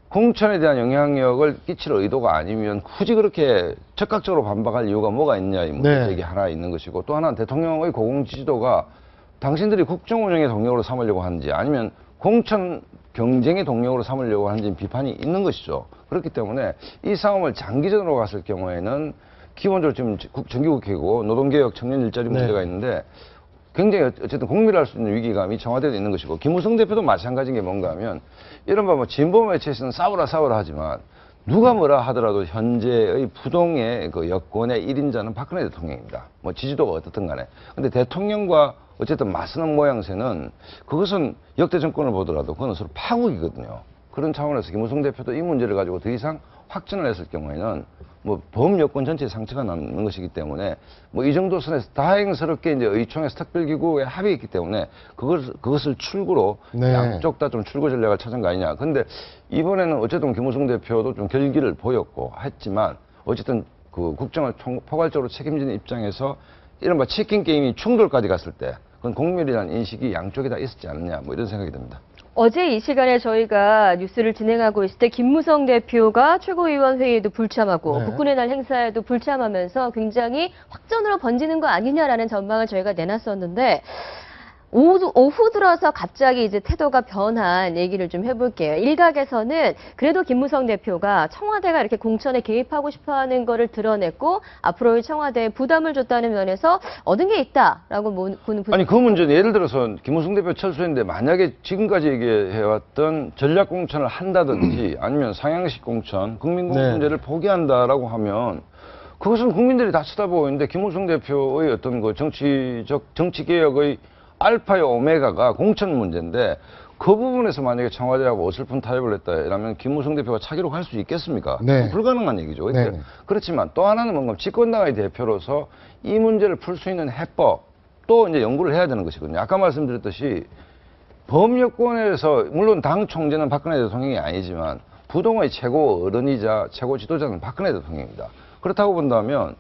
공천에 대한 영향력을 끼칠 의도가 아니면 굳이 그렇게 적극적으로 반박할 이유가 뭐가 있냐 이 문제가 하나 있는 것이고 또 하나는 대통령의 고공 지지도가 당신들이 국정 운영의 동력으로 삼으려고 하는지 아니면 공천 경쟁의 동력으로 삼으려고 하는지 비판이 있는 것이죠. 그렇기 때문에 이 싸움을 장기전으로 갔을 경우에는 기본적으로 지금 정기국회고 노동개혁 청년 일자리 문제가 있는데 굉장히 어쨌든 공밀할 수 있는 위기감이 청와대도 있는 것이고 김무성 대표도 마찬가지인 게 뭔가 하면 이른바 뭐 진보 매체에서는 싸우라 하지만 누가 뭐라 하더라도 현재의 부동의 그 여권의 1인자는 박근혜 대통령입니다. 뭐 지지도가 어떻든 간에. 근데 대통령과 어쨌든 맞서는 모양새는 그것은 역대 정권을 보더라도 그건 서로 파국이거든요. 그런 차원에서 김무성 대표도 이 문제를 가지고 더 이상 확전을 했을 경우에는 뭐 범여권 전체에 상처가 남는 것이기 때문에 뭐 이 정도 선에서 다행스럽게 이제 의총에서 특별기구에 합의했기 때문에 그것을 출구로 양쪽 다 좀 출구 전략을 찾은 거 아니냐. 근데 이번에는 어쨌든 김무성 대표도 좀 결기를 보였고 했지만 어쨌든 그 국정을 포괄적으로 책임지는 입장에서 이른바 치킨 게임이 충돌까지 갔을 때 그건 공멸이라는 인식이 양쪽에 다 있었지 않느냐 뭐 이런 생각이 듭니다. 어제 이 시간에 저희가 뉴스를 진행하고 있을 때 김무성 대표가 최고위원 회의에도 불참하고 국군의 날 행사에도 불참하면서 굉장히 확전으로 번지는 거 아니냐라는 전망을 저희가 내놨었는데 오후 들어서 갑자기 이제 태도가 변한 얘기를 좀 해볼게요. 일각에서는 그래도 김무성 대표가 청와대가 이렇게 공천에 개입하고 싶어하는 거를 드러냈고 앞으로의 청와대에 부담을 줬다는 면에서 얻은 게 있다라고 보는 분들. 아니 그 문제는 예를 들어서 김무성 대표 철수했는데 만약에 지금까지 얘기해왔던 전략 공천을 한다든지 아니면 상향식 공천, 국민공천제를 포기한다라고 하면 그것은 국민들이 다 쳐다보고 있는데 김무성 대표의 어떤 그 정치개혁의 알파의 오메가가 공천 문제인데 그 부분에서 만약에 청와대하고 어설픈 타협을 했다라면 김무성 대표가 차기로 갈 수 있겠습니까? 불가능한 얘기죠. 그렇지만 또 하나는 뭔가 집권당의 대표로서 이 문제를 풀 수 있는 해법 또 이제 연구를 해야 되는 것이거든요. 아까 말씀드렸듯이 범여권에서 물론 당 총재는 박근혜 대통령이 아니지만 부동의 최고 어른이자 최고 지도자는 박근혜 대통령입니다. 그렇다고 본다면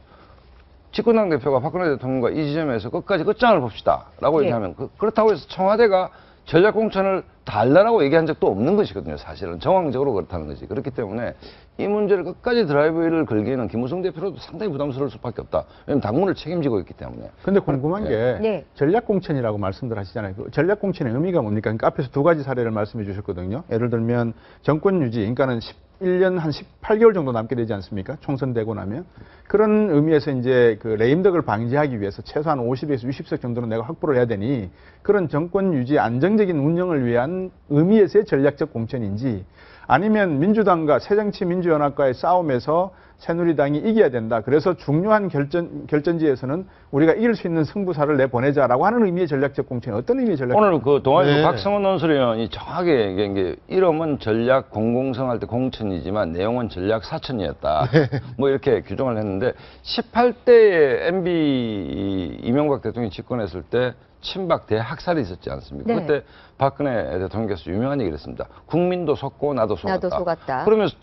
집권당 대표가 박근혜 대통령과 이 지점에서 끝까지 끝장을 봅시다 라고 얘기하면 그렇다고 해서 청와대가 전략공천을 달라라고 얘기한 적도 없는 것이거든요. 사실은 정황적으로 그렇다는 거지. 그렇기 때문에 이 문제를 끝까지 드라이브를 걸기에는 김무성 대표로도 상당히 부담스러울 수밖에 없다. 왜냐하면 당문을 책임지고 있기 때문에. 근데 궁금한 게 네. 전략공천이라고 말씀들 하시잖아요. 그 전략공천의 의미가 뭡니까? 그러니까 앞에서 두 가지 사례를 말씀해 주셨거든요. 예를 들면 정권 유지, 그러니까는 11년 한 18개월 정도 남게 되지 않습니까? 총선되고 나면. 그런 의미에서 이제 그 레임덕을 방지하기 위해서 최소한 50에서 60석 정도는 내가 확보를 해야 되니 그런 정권 유지 안정적인 운영을 위한 의미에서의 전략적 공천인지 아니면 민주당과 새정치민주연합과의 싸움에서 새누리당이 이겨야 된다. 그래서 중요한 결전지에서는 우리가 이길 수 있는 승부사를 내보내자라고 하는 의미의 전략적 공천이 어떤 의미의 전략적 오늘 그 동아일보 네. 박성원 논설위원이 정확하게 이게 이름은 전략 공공성할 때 공천이지만 내용은 전략 사천이었다. 뭐 이렇게 규정을 했는데 18대에 MB 이명박 대통령이 집권했을 때 친박 대학살이 있었지 않습니까? 네. 그때 박근혜 대통령께서 유명한 얘기를 했습니다. 국민도 속고 나도 속았다. 나도 속았다. 그러면서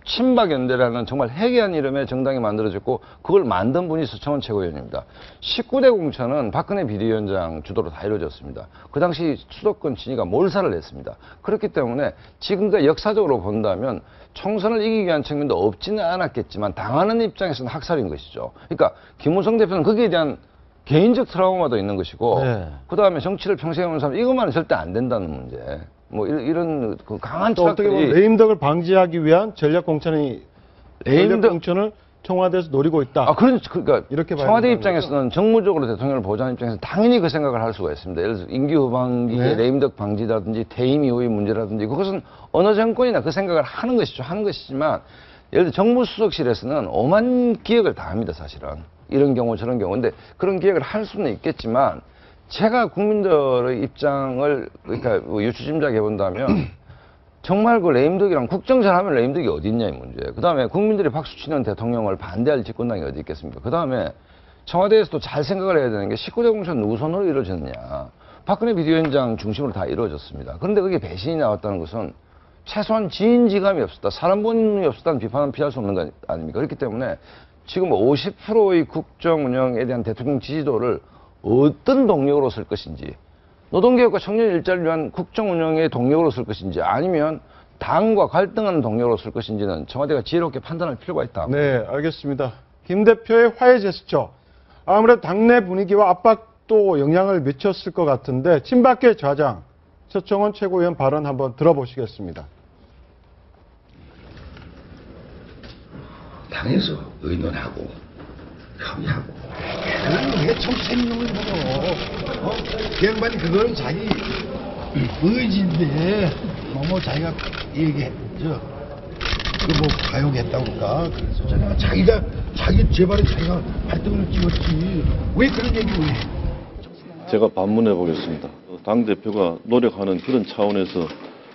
친박연대라는 정말 해괴한 이름의 정당이 만들어졌고 그걸 만든 분이 서청원 최고위원입니다. 19대 공천은 박근혜 비대위원장 주도로 다 이루어졌습니다. 그 당시 수도권 진위가 몰살을 했습니다. 그렇기 때문에 지금까지 역사적으로 본다면 총선을 이기기 위한 측면도 없지는 않았겠지만 당하는 입장에서는 학살인 것이죠. 그러니까 김무성 대표는 거기에 대한 개인적 트라우마도 있는 것이고 네. 그다음에 정치를 평생 해온 사람 이것만은 절대 안 된다는 문제. 뭐 이런 그 강한 또 어떻게 보면 철학들이 레임덕을 방지하기 위한 전략 공천이 전략 공천을 청와대에서 노리고 있다. 그러니까 이렇게 봐야 청와대 된다는 입장에서는 정무적으로 대통령을 보좌하는 입장에서 당연히 그 생각을 할 수가 있습니다. 예를 들어서 임기 후반기에 네. 레임덕 방지라든지 퇴임 이후의 문제라든지 그것은 어느 정권이나 그 생각을 하는 것이죠. 하는 것이지만 예를 들어 정무수석실에서는 오만 기획을 다 합니다. 사실은. 이런 경우 저런 경우. 근데 그런 기획을 할 수는 있겠지만 제가 국민들의 입장을 그러니까 뭐 유추짐작해 본다면 정말 그 레임덕이랑 국정 잘하면 레임덕이 어디 있냐 이 문제. 그다음에 국민들이 박수치는 대통령을 반대할 집권당이 어디 있겠습니까? 그다음에 청와대에서도 잘 생각을 해야 되는 게 19대 공천 누구 손으로 이루어졌느냐. 박근혜 비대위원장 중심으로 다 이루어졌습니다. 그런데 그게 배신이 나왔다는 것은 최소한 지인지감이 없었다. 사람 본능이 없었다는 비판은 피할 수 없는 거 아닙니까? 그렇기 때문에 지금 50%의 국정 운영에 대한 대통령 지지도를 어떤 동력으로 쓸 것인지 노동개혁과 청년 일자리를 위한 국정 운영의 동력으로 쓸 것인지 아니면 당과 갈등하는 동력으로 쓸 것인지는 청와대가 지혜롭게 판단할 필요가 있다. 네, 알겠습니다. 김 대표의 화해 제스처. 아무래도 당내 분위기와 압박도 영향을 미쳤을 것 같은데 친박계 좌장 서청원 최고위원 발언 한번 들어보시겠습니다. 당에서 의논하고 협의하고 그런 게 정치생명을 보고 그 양반이 그거는 자기 의지인데 뭐 자기가 얘기했죠. 그 뭐 가용했다고 그럴까. 그래서 제가 자기가 자기 제발에 자기가 발등을 찍었지 왜 그런 얘기를 해. 제가 반문해 보겠습니다. 당대표가 노력하는 그런 차원에서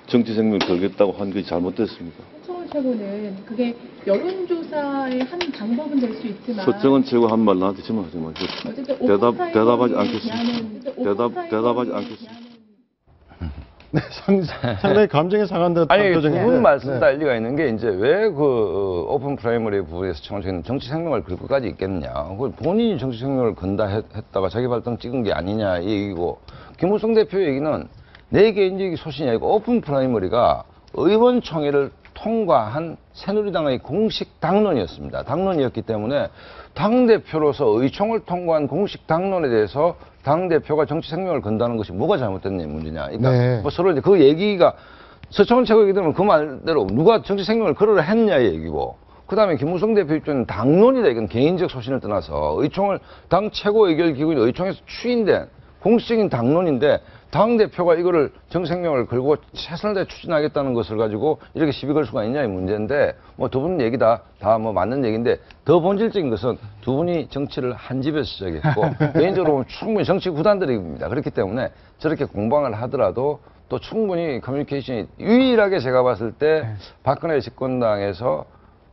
정치 생명을 걸겠다고 한 것이 잘못됐습니다. 서청원 최고는 그게 여론조사의 한 방법은 될 수 있지만 서청원 최고 한 말 나한테 질문하지 마. 대답하지 않겠습니다. 대답하지 않겠습니다. 네, 상당히 감정이 상한 듯한 아니, 표정인데. 그분 말씀 네. 다 일리가 있는 게 이제 왜 그 오픈 프라이머리 부분에서 청와대는 정치 생명을 걸 것까지 있겠느냐. 그걸 본인이 정치 생명을 건다 했다가 자기 발등 찍은 게 아니냐 이 얘기고 김무성 대표 얘기는 내 개인적인 소신이 아니고 오픈 프라이머리가 의원총회를 통과한 새누리당의 공식 당론이었습니다. 당론이었기 때문에 당대표로서 의총을 통과한 공식 당론에 대해서 당대표가 정치 생명을 건다는 것이 뭐가 잘못됐냐 문제냐. 그러니까 네. 뭐 서로 이제 그 얘기가 서청원 최고 얘기 들으면 그 말대로 누가 정치 생명을 걸으라 했냐 이 얘기고 그 다음에 김무성 대표 입장은 당론이다. 이건 개인적 소신을 떠나서 의총을 당 최고 의결 기구인 의총에서 추인된 공식적인 당론인데 당대표가 이거를 정생명을 걸고 최선을 다해 추진하겠다는 것을 가지고 이렇게 시비 걸 수가 있냐 이 문제인데 뭐 두 분 얘기 다 뭐 맞는 얘기인데 더 본질적인 것은 두 분이 정치를 한 집에서 시작했고 개인적으로 보면 충분히 정치 구단들입니다. 그렇기 때문에 저렇게 공방을 하더라도 또 충분히 커뮤니케이션이 유일하게 제가 봤을 때 박근혜 집권당에서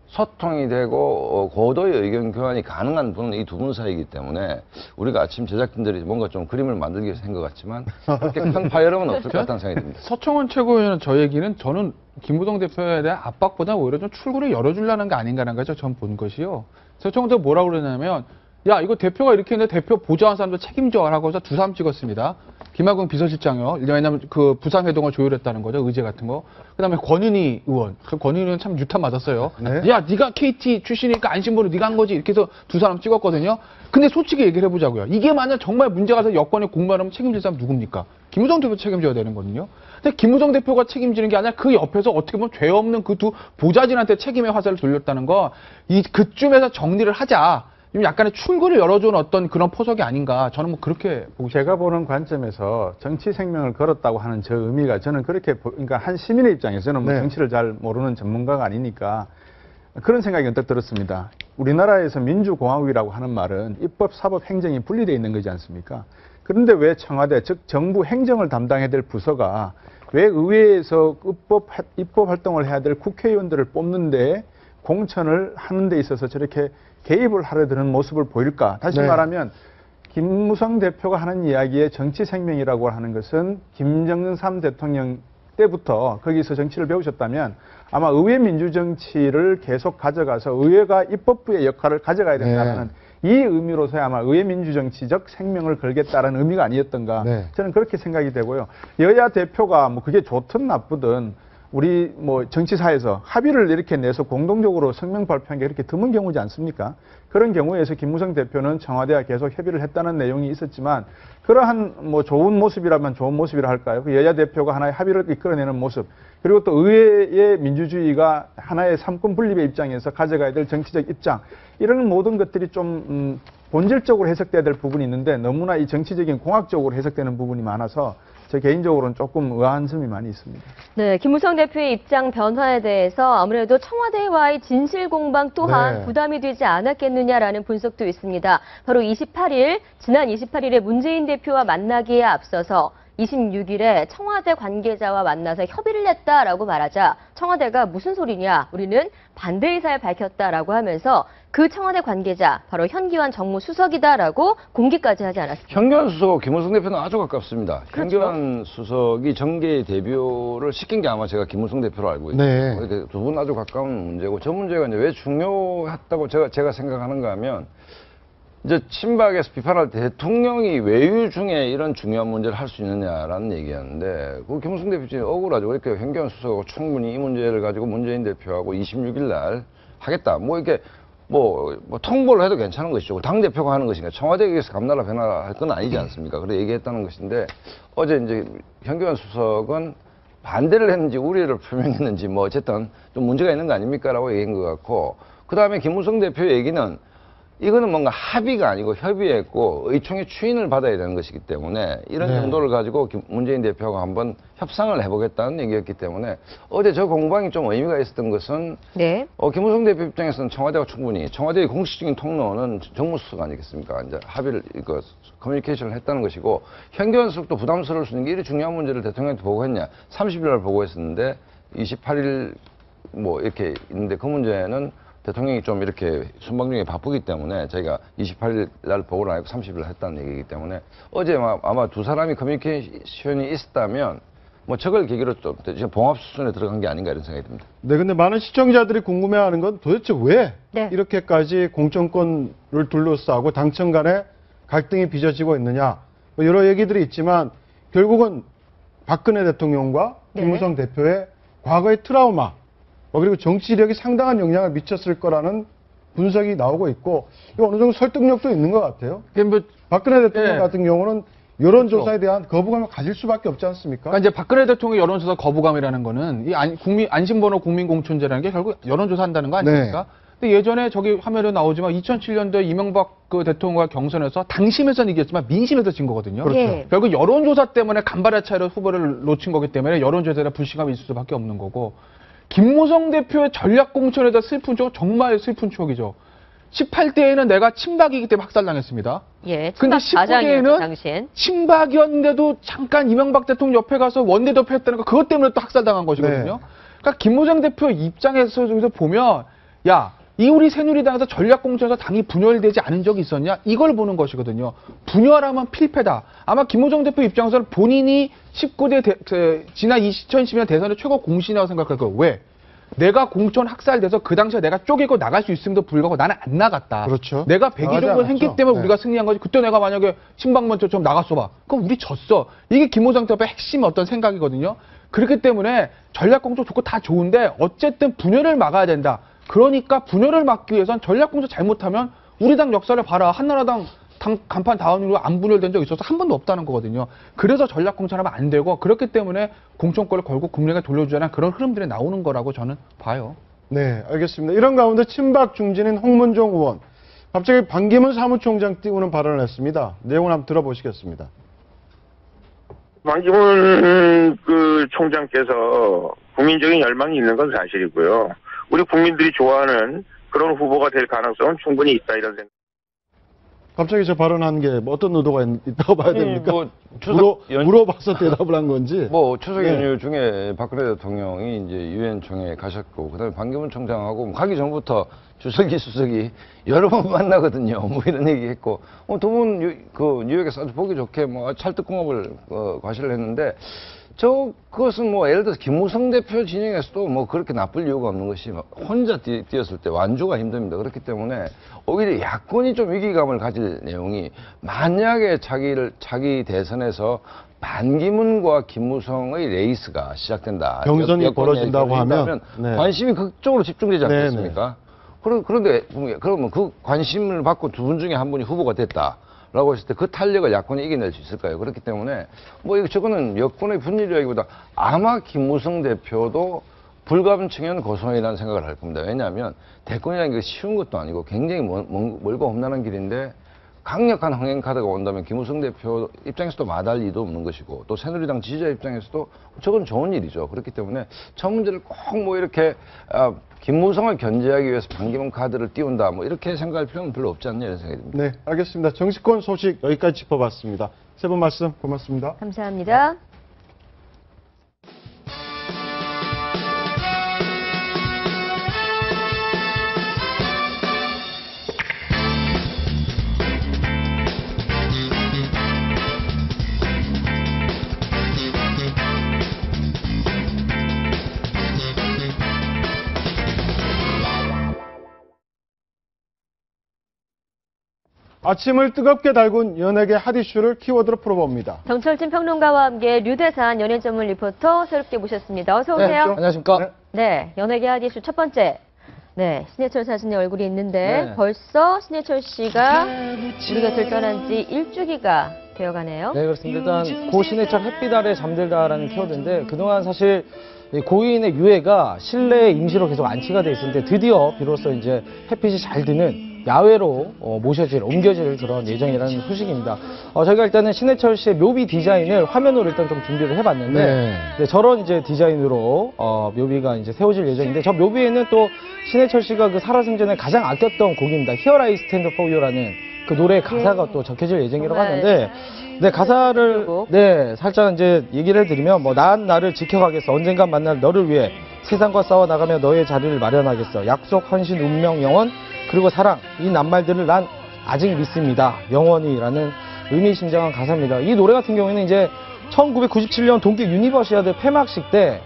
소통이 되고 고도의 의견 교환이 가능한 분은 이 두 분 사이이기 때문에 우리가 아침 제작진들이 뭔가 좀 그림을 만들기 위해서 한 것 같지만 그렇게 큰 파열음은 없을 것 같다는 생각이 듭니다. 서청원 최고위원은 저 얘기는 저는 김무성 대표에 대한 압박보다 오히려 좀 출구를 열어주려는 게 아닌가라는 거죠. 전 본 것이요. 서청원 대표 뭐라고 그러냐면 야 이거 대표가 이렇게 했는데 대표 보좌한 사람도 책임져라고 해서 두 사람 찍었습니다. 김학용 비서실장이요. 왜냐하면 그 부산 회동을 조율했다는 거죠. 의제 같은 거. 그다음에 권은희 의원. 권은희 의원 참 유탄 맞았어요. 네. 야, 네가 KT 출신이니까 안심번호 네가 한 거지. 이렇게 해서 두 사람 찍었거든요. 근데 솔직히 얘기를 해보자고요. 이게 만약 정말 문제가 돼서 여권에 공무원하면 책임질 사람 누굽니까? 김무성 대표 책임져야 되는 거거든요. 근데 김무성 대표가 책임지는 게 아니라 그 옆에서 어떻게 보면 죄 없는 그 두 보좌진한테 책임의 화살을 돌렸다는 거, 그쯤에서 정리를 하자. 약간의 출구를 열어준 어떤 그런 포석이 아닌가. 저는 뭐 그렇게 보고 싶어요. 제가 보는 관점에서 정치 생명을 걸었다고 하는 저 의미가 저는 그렇게, 그러니까 한 시민의 입장에서 저는 뭐 네. 정치를 잘 모르는 전문가가 아니니까 그런 생각이 언뜻 들었습니다. 우리나라에서 민주공화국이라고 하는 말은 입법, 사법, 행정이 분리되어 있는 거지 않습니까? 그런데 왜 청와대, 즉 정부 행정을 담당해야 될 부서가 왜 의회에서 입법 활동을 해야 될 국회의원들을 뽑는데 공천을 하는 데 있어서 저렇게 개입을 하려 드는 모습을 보일까? 다시 네. 말하면 김무성 대표가 하는 이야기의 정치 생명이라고 하는 것은 김정은 3 대통령 때부터 거기서 정치를 배우셨다면 아마 의회 민주정치를 계속 가져가서 의회가 입법부의 역할을 가져가야 된다는 이 의미로서야 아마 의회 민주정치적 생명을 걸겠다는 의미가 아니었던가. 네. 저는 그렇게 생각이 되고요. 여야 대표가 뭐 그게 좋든 나쁘든 우리 뭐 정치사에서 합의를 이렇게 내서 공동적으로 성명 발표한 게 그렇게 드문 경우지 않습니까? 그런 경우에서 김무성 대표는 청와대와 계속 협의를 했다는 내용이 있었지만 그러한 뭐 좋은 모습이라면 좋은 모습이라 할까요? 그 여야 대표가 하나의 합의를 이끌어내는 모습, 그리고 또 의회의 민주주의가 하나의 삼권 분립의 입장에서 가져가야 될 정치적 입장, 이런 모든 것들이 좀 본질적으로 해석돼야 될 부분이 있는데 너무나 이 정치적인 공학적으로 해석되는 부분이 많아서 저 개인적으로는 조금 의아한 점이 많이 있습니다. 네, 김무성 대표의 입장 변화에 대해서 아무래도 청와대와의 진실 공방 또한 네. 부담이 되지 않았겠느냐라는 분석도 있습니다. 바로 지난 28일에 문재인 대표와 만나기에 앞서서 26일에 청와대 관계자와 만나서 협의를 했다라고 말하자 청와대가 무슨 소리냐, 우리는 반대 의사를 밝혔다라고 하면서 그 청와대 관계자 바로 현기환 정무수석이다라고 공개까지 하지 않았습니다. 현기환 수석하고 김무성 대표는 아주 가깝습니다. 그렇죠. 현기환 수석이 정계 대표를 시킨 게 아마 제가 김무성 대표로 알고 있습니다. 네. 이렇게 두 분 아주 가까운 문제고, 저 문제가 이제 왜 중요했다고 제가 생각하는가 하면, 이제 친박에서 비판할 때 대통령이 외유 중에 이런 중요한 문제를 할 수 있느냐라는 얘기였는데, 그 김무성 대표님이 억울하죠. 그러니까 현기환 수석하고 충분히 이 문제를 가지고 문재인 대표하고 26일 날 하겠다. 뭐 이렇게 뭐 통보를 해도 괜찮은 것이죠. 당대표가 하는 것이니까 청와대에서 감나라 변화라 할 건 아니지 않습니까? 그래 얘기했다는 것인데, 어제 이제 현기환 수석은 반대를 했는지 우려를 표명했는지 뭐 어쨌든 좀 문제가 있는 거 아닙니까? 라고 얘기한 것 같고, 그 다음에 김무성 대표 얘기는 이거는 뭔가 합의가 아니고 협의했고 의총의 추인을 받아야 되는 것이기 때문에 이런 네. 정도를 가지고 문재인 대표하고 한번 협상을 해보겠다는 얘기였기 때문에 어제 저 공방이 좀 의미가 있었던 것은 네. 김무성 대표 입장에서는 청와대가 충분히, 청와대의 공식적인 통로는 정무수석 아니겠습니까? 이제 합의를 커뮤니케이션을 했다는 것이고, 현기환 수석도 부담스러울 수 있는 게 이리 중요한 문제를 대통령한테 보고했냐? 30일 날 보고했었는데 28일 뭐 이렇게 있는데 그 문제는 대통령이 좀 이렇게 순방 중에 바쁘기 때문에 저희가 28일 날 보고를 안 하고 30일 날 했다는 얘기이기 때문에 어제 아마 두 사람이 커뮤니케이션이 있었다면 뭐 저걸 계기로 좀 봉합 수준에 들어간 게 아닌가 이런 생각이 듭니다. 네, 근데 많은 시청자들이 궁금해하는 건 도대체 왜 네. 이렇게까지 공천권을 둘러싸고 당청 간에 갈등이 빚어지고 있느냐, 뭐 여러 얘기들이 있지만 결국은 박근혜 대통령과 네. 김무성 대표의 과거의 트라우마, 그리고 정치력이 상당한 영향을 미쳤을 거라는 분석이 나오고 있고, 이거 어느 정도 설득력도 있는 것 같아요. 박근혜 대통령 예. 같은 경우는 여론조사에 대한 거부감을 가질 수밖에 없지 않습니까? 그러니까 이제 박근혜 대통령의 여론조사 거부감이라는 거는 이 안심번호 국민공천제라는 게 결국 여론조사 한다는 거 아닙니까? 근데 예전에 저기 화면에 나오지만 2007년도에 이명박 그 대통령과 경선에서 당심에서는 이겼지만 민심에서 진 거거든요. 그렇죠. 예. 결국 여론조사 때문에 간발의 차이로 후보를 놓친 거기 때문에 여론조사에 대한 불신감이 있을 수밖에 없는 거고, 김무성 대표의 전략공천에 대한 슬픈 추억, 정말 슬픈 추억이죠. 18대에는 내가 친박이기 때문에 학살당했습니다. 예. 근데 친박 가장이었죠, 19대에는 당시엔. 친박이었는데도 잠깐 이명박 대통령 옆에 가서 원내대표 했다는 거, 그것 때문에 또 학살당한 것이거든요. 네. 그러니까 김무성 대표 입장에서 보면, 야, 이 우리 새누리당에서 전략공천에서 당이 분열되지 않은 적이 있었냐? 이걸 보는 것이거든요. 분열하면 필패다. 아마 김무성 대표 입장에서는 본인이 19대 지난 2010년 대선의 최고 공신이라고 생각할 거예요. 왜? 내가 공천 학살돼서 그 당시에 내가 쪼개고 나갈 수 있음에도 불구하고 나는 안 나갔다. 그렇죠. 내가 나가지 백의종군 했기 않았죠. 때문에 네. 우리가 승리한 거지. 그때 내가 만약에 신방문처럼 나갔어봐. 그럼 우리 졌어. 이게 김호성 대표의 핵심 어떤 생각이거든요. 그렇기 때문에 전략공조 좋고 다 좋은데 어쨌든 분열을 막아야 된다. 그러니까 분열을 막기 위해선 전략공조 잘못하면 우리 당 역사를 봐라. 한나라당 간판 다운 이후로 안 분열된 적 있어서 한 번도 없다는 거거든요. 그래서 전략공천하면 안 되고 그렇기 때문에 공천권을 걸고 국민에게 돌려주자는 그런 흐름들이 나오는 거라고 저는 봐요. 네, 알겠습니다. 이런 가운데 친박 중진인 홍문종 의원 갑자기 반기문 사무총장 띄우는 발언을 했습니다. 내용을 한번 들어보시겠습니다. 반기문 총장께서 국민적인 열망이 있는 건 사실이고요. 우리 국민들이 좋아하는 그런 후보가 될 가능성은 충분히 있다 이런 생각. 갑자기 저 발언한 게 뭐 어떤 의도가 있다고 봐야 됩니까? 연- 물어봐서 대답을 한 건지. 뭐 추석 네. 연휴 중에 박근혜 대통령이 이제 유엔총회에 가셨고 그다음에 반기문 총장하고 가기 전부터 주석이 수석이 여러 번 만나거든요. 뭐 이런 얘기했고 두 분 그 뉴욕에서 아주 보기 좋게 뭐 찰떡궁합을 과시를 했는데 그것은 뭐 예를 들어서 김무성 대표 진영에서도 뭐 그렇게 나쁠 이유가 없는 것이 혼자 뛰었을 때 완주가 힘듭니다. 그렇기 때문에 오히려 야권이 좀 위기감을 가질 내용이 만약에 자기 대선에서 반기문과 김무성의 레이스가 시작된다. 경선이 여권 벌어진다고 얘기를 하면, 한다면 네. 관심이 극적으로 집중되지 네, 않겠습니까? 그런데 그러면 그 관심을 받고 두 분 중에 한 분이 후보가 됐다. 라고 했을 때 그 탄력을 야권이 이겨낼 수 있을까요? 그렇기 때문에 저거는 여권의 분열이라기보다 아마 김무성 대표도 불가분청현 고소이라는 생각을 할 겁니다. 왜냐하면 대권이라는 게 쉬운 것도 아니고 굉장히 멀고 험난한 길인데 강력한 흥행 카드가 온다면 김무성 대표 입장에서도 마다할 이유도 없는 것이고 또 새누리당 지지자 입장에서도 저건 좋은 일이죠. 그렇기 때문에 저 문제를 꼭 뭐 이렇게 김무성을 견제하기 위해서 반기문 카드를 띄운다 뭐 이렇게 생각할 필요는 별로 없지 않냐 이런 생각이 듭니다. 네, 알겠습니다. 정치권 소식 여기까지 짚어봤습니다. 세 분 말씀 고맙습니다. 감사합니다. 아침을 뜨겁게 달군 연예계 핫 이슈를 키워드로 풀어봅니다. 정철진 평론가와 함께 류대산 연예 전문 리포터 새롭게 모셨습니다. 어서 오세요. 안녕하십니까? 네, 연예계 핫 이슈 첫 번째. 네, 신해철 사진의 얼굴이 있는데 네. 벌써 신해철 씨가 우리 곁을 떠난 지 일주기가 되어가네요. 네, 그렇습니다. 일단 고 신해철 햇빛 아래 잠들다라는 키워드인데 그동안 사실 이 고인의 유해가 실내에 임시로 계속 안치가 돼 있었는데 드디어 비로소 이제 햇빛이 잘 드는 야외로 옮겨질 그런 예정이라는 소식입니다. 저희가 일단은 신해철 씨의 묘비 디자인을 화면으로 일단 좀 준비를 해봤는데 네. 네, 저런 이제 디자인으로 묘비가 이제 세워질 예정인데 저 묘비에는 또 신해철 씨가 그 살아생전에 가장 아꼈던 곡입니다. Here I Stand For You라는 그 노래의 가사가 또 적혀질 예정이라고 하는데 네, 가사를 네, 살짝 이제 얘기를 해드리면 난 나를 지켜가겠어. 언젠간 만날 너를 위해 세상과 싸워 나가며 너의 자리를 마련하겠어. 약속, 헌신, 운명, 영원 그리고 사랑 이 낱말들을 난 아직 믿습니다. 영원히라는 의미심장한 가사입니다. 이 노래 같은 경우에는 이제 1997년 동계 유니버시아드 폐막식 때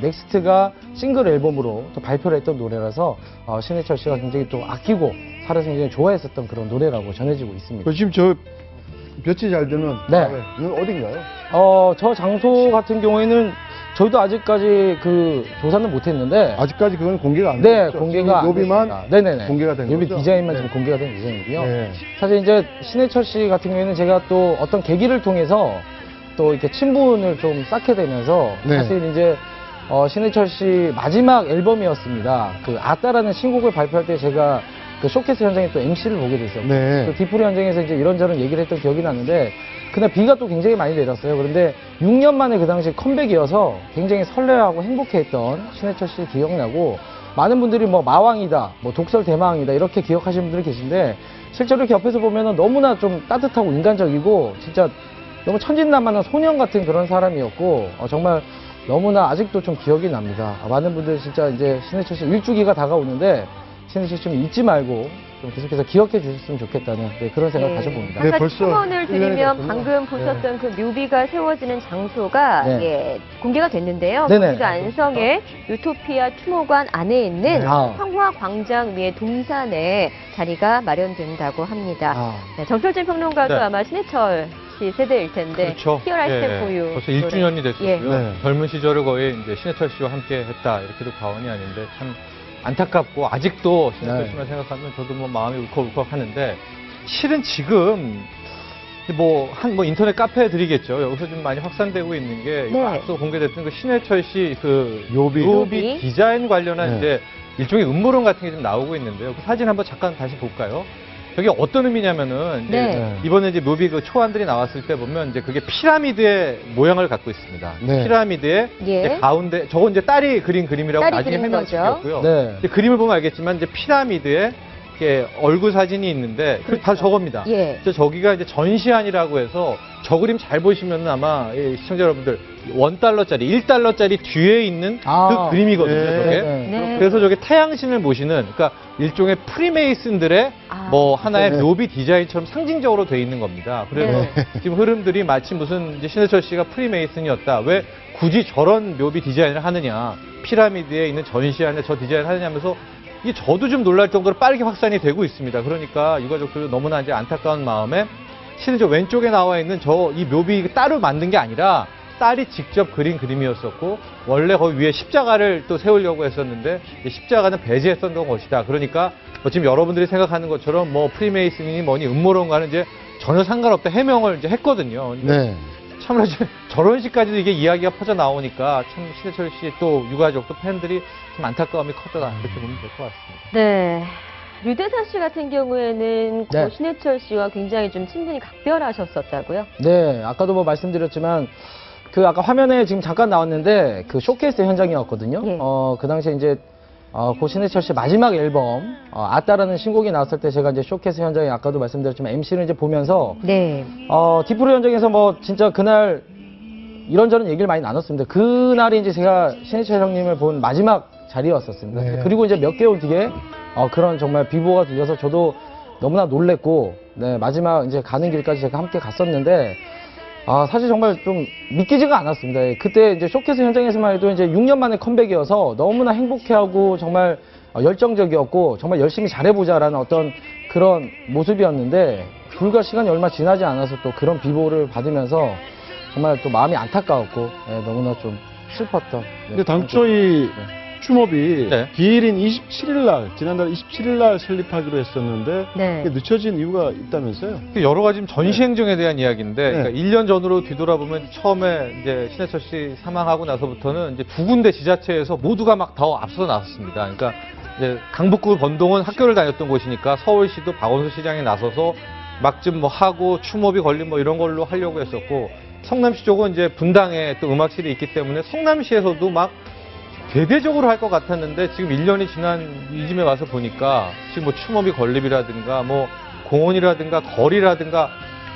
넥스트가 싱글 앨범으로 또 발표를 했던 노래라서 신해철 씨가 굉장히 또 아끼고 살아생전에 좋아했었던 그런 노래라고 전해지고 있습니다. 지금 저 볕이 잘 드는 네. 야외는 어딘가요? 저 장소 같은 경우에는 저희도 아직까지 그 조사는 못했는데 아직까지 그건 공개가 안 네, 됐죠? 공개가 안 묘비만 됐습니다. 네네네. 공개가 된 묘비 거죠? 디자인만 네. 지금 공개가 된 예정이고요. 네. 사실 이제 신해철 씨 같은 경우에는 제가 또 어떤 계기를 통해서 또 이렇게 친분을 좀 쌓게 되면서 네. 사실 이제 신해철 씨 마지막 앨범이었습니다. 그 아따라는 신곡을 발표할 때 제가 그 쇼케이스 현장에 또 MC를 보게 됐어요. 네. 그 디프리 현장에서 이제 이런저런 얘기를 했던 기억이 나는데 그날 비가 또 굉장히 많이 내렸어요. 그런데 6년 만에 그 당시 컴백이어서 굉장히 설레하고 행복해했던 신해철 씨 기억나고 많은 분들이 마왕이다, 독설 대마왕이다 이렇게 기억하시는 분들이 계신데 실제로 이렇게 옆에서 보면은 너무나 좀 따뜻하고 인간적이고 진짜 너무 천진난만한 소년 같은 그런 사람이었고 정말 너무나 아직도 좀 기억이 납니다. 많은 분들 진짜 이제 신해철 씨 일주기가 다가오는데 신해철 씨 좀 잊지 말고 좀 계속해서 기억해 주셨으면 좋겠다는 그런 생각을 가져봅니다. 네, 아까 벌써 첨언을 드리면 1년이 됐군요. 방금 보셨던 그 묘비가 세워지는 장소가 네. 예, 공개가 됐는데요. 네네. 경기도 안성의 유토피아 추모관 안에 있는 네. 아. 평화광장 위의 동산에 자리가 마련된다고 합니다. 아. 네, 정철진 평론가도 네. 아마 신해철 씨 세대일 텐데 그렇죠. Here I Stand 예, For You 벌써 1주년이 됐었고요. 예. 네. 젊은 시절을 거의 이제 신해철 씨와 함께 했다. 이렇게도 과언이 아닌데 참 안타깝고 아직도 신해철 네. 씨만 생각하면 저도 뭐 마음이 울컥울컥 하는데 실은 지금 뭐 인터넷 카페 드리겠죠. 여기서 좀 많이 확산되고 있는 게 네. 앞서 공개됐던 그 신해철 씨 그 묘비. 묘비. 디자인 관련한 네. 이제 일종의 음모론 같은 게 좀 나오고 있는데요. 그 사진 한번 잠깐 다시 볼까요? 저게 어떤 의미냐면은 이제 네. 이번에 이제 묘비 그 초안들이 나왔을 때 보면 이제 그게 피라미드의 모양을 갖고 있습니다. 네. 피라미드의 예. 이제 가운데 저건 이제 딸이 그린 그림이라고 딸이 나중에 그린 거죠. 해명시켰고요. 네. 이제 그림을 보면 알겠지만 이제 피라미드에 이렇게 얼굴 사진이 있는데 그 다 저겁니다. 예. 그래서 저기가 이제 전시안이라고 해서 저 그림 잘 보시면 아마 이 시청자 여러분들 $1짜리, $1짜리 뒤에 있는 아. 그 그림이거든요. 네. 저게. 네. 그래서 저게 태양신을 모시는 그러니까 일종의 프리메이슨들의 아. 뭐 하나의 네. 묘비 디자인처럼 상징적으로 돼 있는 겁니다. 그래서 네. 지금 흐름들이 마치 무슨 이제 신해철 씨가 프리메이슨이었다. 왜 굳이 저런 묘비 디자인을 하느냐? 피라미드에 있는 전시안에 저 디자인을 하느냐면서 이게 저도 좀 놀랄 정도로 빠르게 확산이 되고 있습니다. 그러니까 유가족들 너무나 이제 안타까운 마음에 실은 저 왼쪽에 나와 있는 저 이 묘비 따로 만든 게 아니라 딸이 직접 그린 그림이었었고 원래 거기 위에 십자가를 또 세우려고 했었는데 이 십자가는 배제했었던 것이다. 그러니까 뭐 지금 여러분들이 생각하는 것처럼 뭐 프리메이슨이니 뭐니 음모론과는 이제 전혀 상관없다 해명을 이제 했거든요. 근데 네. 참으로 저런 식까지도 이게 이야기가 퍼져 나오니까 참 신해철 씨 또 유가족 또 팬들이 좀 안타까움이 컸다 이렇게 보면 될 것 같습니다. 네. 류대사 씨 같은 경우에는 네. 고 신해철 씨와 굉장히 좀 친분이 각별하셨었다고요? 네, 아까도 뭐 말씀드렸지만 그 아까 화면에 지금 잠깐 나왔는데 그 쇼케이스 현장이었거든요. 예. 그 당시에 이제 고 신해철 씨 마지막 앨범 아따라는 신곡이 나왔을 때 제가 이제 쇼케이스 현장에 아까도 말씀드렸지만 MC를 이제 보면서 네. 디프로 현장에서 뭐 진짜 그날 이런저런 얘기를 많이 나눴습니다. 그날이 이제 제가 신해철 형님을 본 마지막 자리였었습니다. 네. 그리고 이제 몇 개월 뒤에 그런 정말 비보가 들려서 저도 너무나 놀랬고, 네, 마지막 이제 가는 길까지 제가 함께 갔었는데, 사실 정말 좀 믿기지가 않았습니다. 그때 이제 쇼케이스 현장에서만 해도 이제 6년 만에 컴백이어서 너무나 행복해하고 정말 열정적이었고, 정말 열심히 잘해보자라는 어떤 그런 모습이었는데, 불과 시간이 얼마 지나지 않아서 또 그런 비보를 받으면서 정말 또 마음이 안타까웠고, 네, 너무나 좀 슬펐던. 네, 근데 당초 이 추모비 네. 기일인 27일 날, 지난달 27일 날 설립하기로 했었는데 네. 이게 늦춰진 이유가 있다면서요? 여러 가지 지금 전시 행정에 대한 이야기인데, 네. 그러니까 1년 전으로 뒤돌아보면 처음에 이제 신해철 씨 사망하고 나서부터는 이제 두 군데 지자체에서 모두가 막 더 앞서 나섰습니다. 그러니까 이제 강북구 번동은 학교를 다녔던 곳이니까 서울시도 박원순 시장이 나서서 막 좀 뭐 하고 추모비 걸린 뭐 이런 걸로 하려고 했었고, 성남시 쪽은 이제 분당에 또 음악실이 있기 때문에 성남시에서도 막 대대적으로 할 것 같았는데 지금 1년이 지난 이쯤에 와서 보니까 지금 뭐 추모비 건립이라든가 뭐 공원이라든가 거리라든가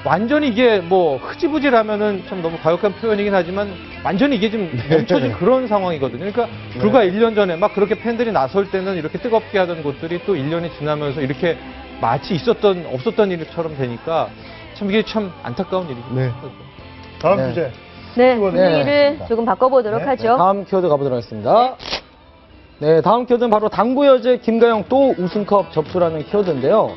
완전히 이게 뭐 흐지부지라면은 참 너무 과격한 표현이긴 하지만 완전히 이게 좀 멈춰진 그런 상황이거든요. 그러니까 불과 1년 전에 막 그렇게 팬들이 나설 때는 이렇게 뜨겁게 하던 곳들이 또 1년이 지나면서 이렇게 마치 없었던 일처럼 되니까 참 이게 참 안타까운 일이죠. 네. 다음 네. 주제. 네, 네. 분위기를 조금 바꿔보도록 네. 하죠. 다음 키워드 가보도록 하겠습니다. 네, 다음 키워드는 바로 당구 여제 김가영 또 우승컵 접수라는 키워드인데요.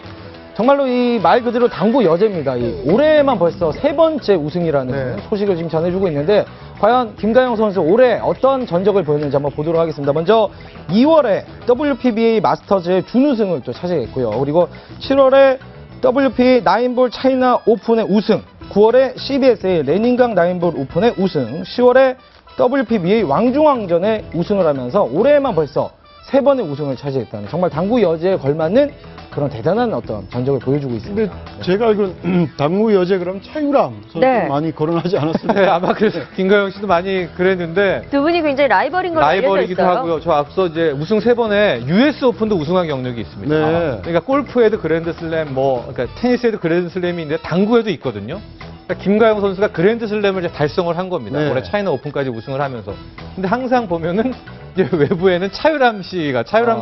정말로 이 말 그대로 당구 여제입니다. 올해만 벌써 3번째 우승이라는 네. 소식을 지금 전해주고 있는데 과연 김가영 선수 올해 어떤 전적을 보였는지 한번 보도록 하겠습니다. 먼저 2월에 WPBA 마스터즈의 준우승을 또 차지했고요. 그리고 7월에 WPA 9볼 차이나 오픈의 우승, 9월에 CBSA 레닌강 9볼 오픈의 우승, 10월에 WPBA 왕중왕전에 우승을 하면서 올해만 벌써 3번의 우승을 차지했다는 정말 당구 여제에 걸맞는 그런 대단한 어떤 전적을 보여주고 있습니다. 근데 제가 알기로는 당구 여제 그럼 차유람 선수 네. 많이 거론하지 않았습니까? 네, 아마 그래서 김가영 씨도 많이 그랬는데 두 분이 굉장히 라이벌인 걸로 알려져 라이벌이기도 있어요. 하고요. 저 앞서 이제 우승 3번에 US 오픈도 우승한 경력이 있습니다. 네. 그러니까 골프에도 그랜드슬램, 그러니까 테니스에도 그랜드슬램이 있는데 당구에도 있거든요. 그러니까 김가영 선수가 그랜드슬램을 이제 달성을 한 겁니다. 네. 올해 차이나 오픈까지 우승을 하면서. 근데 항상 보면은 이제 외부에는 차유람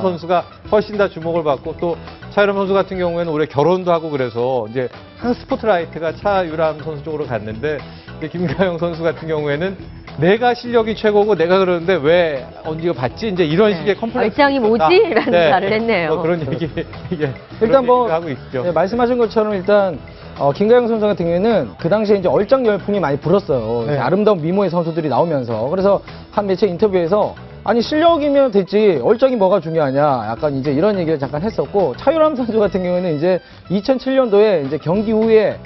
선수가 훨씬 더 주목을 받고 또 차유람 선수 같은 경우에는 올해 결혼도 하고 그래서 이제 한 스포트라이트가 차유람 선수 쪽으로 갔는데 이제 김가영 선수 같은 경우에는 내가 실력이 최고고 내가 그러는데 왜 언니가 봤지? 이제 이런 식의 컴플렉스. 얼짱이 뭐지? 라는 말을 했네요. 뭐 그런 얘기 이게 일단 뭐 하고 있죠. 네, 말씀하신 것처럼 일단 김가영 선수 같은 경우에는 그 당시에 이제 얼짱 열풍이 많이 불었어요. 네. 아름다운 미모의 선수들이 나오면서 그래서 한 매체 인터뷰에서 아니 실력이면 됐지 얼짱이 뭐가 중요하냐 약간 이제 이런 얘기를 잠깐 했었고 차유람 선수 같은 경우에는 이제 2007년도에 이제 경기 후에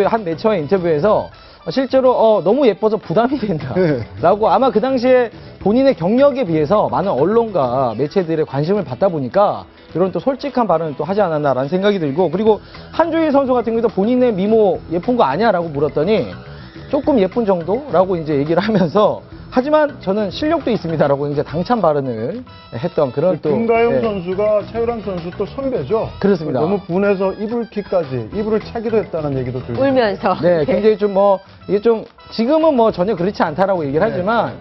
한 매체와의 인터뷰에서 실제로 너무 예뻐서 부담이 된다라고 아마 그 당시에 본인의 경력에 비해서 많은 언론과 매체들의 관심을 받다 보니까 이런 또 솔직한 발언을 또 하지 않았나라는 생각이 들고 그리고 한주희 선수 같은 경우도 본인의 미모 예쁜 거 아니야라고 물었더니 조금 예쁜 정도라고 이제 얘기를 하면서 하지만 저는 실력도 있습니다라고 이제 당찬 발언을 했던 그런 또 김가영 네. 선수가 차유람 선수 또 선배죠. 그렇습니다. 너무 분해서 이불킥까지 이불을 차기도 했다는 얘기도 들고 울면서. 네, 굉장히 좀 이게 좀 지금은 뭐 전혀 그렇지 않다라고 얘기를 하지만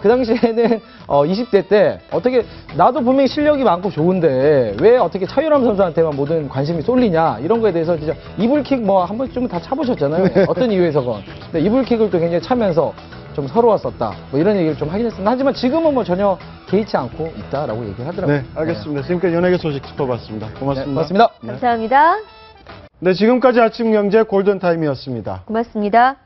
그 당시에는 20대 때 어떻게 나도 분명히 실력이 많고 좋은데 왜 어떻게 차유람 선수한테만 모든 관심이 쏠리냐 이런 거에 대해서 진짜 이불킥 뭐 한 번쯤은 다 차보셨잖아요. 어떤 이유에서건. 근데 이불킥을 또 굉장히 차면서 좀 서러웠었다. 뭐 이런 얘기를 좀 하긴 했습니다. 하지만 지금은 뭐 전혀 개의치 않고 있다라고 얘기를 하더라고요. 네, 알겠습니다. 지금까지 연예계 소식 짚어봤습니다. 고맙습니다. 네, 고맙습니다. 감사합니다. 네, 지금까지 아침 경제 골든타임이었습니다. 고맙습니다.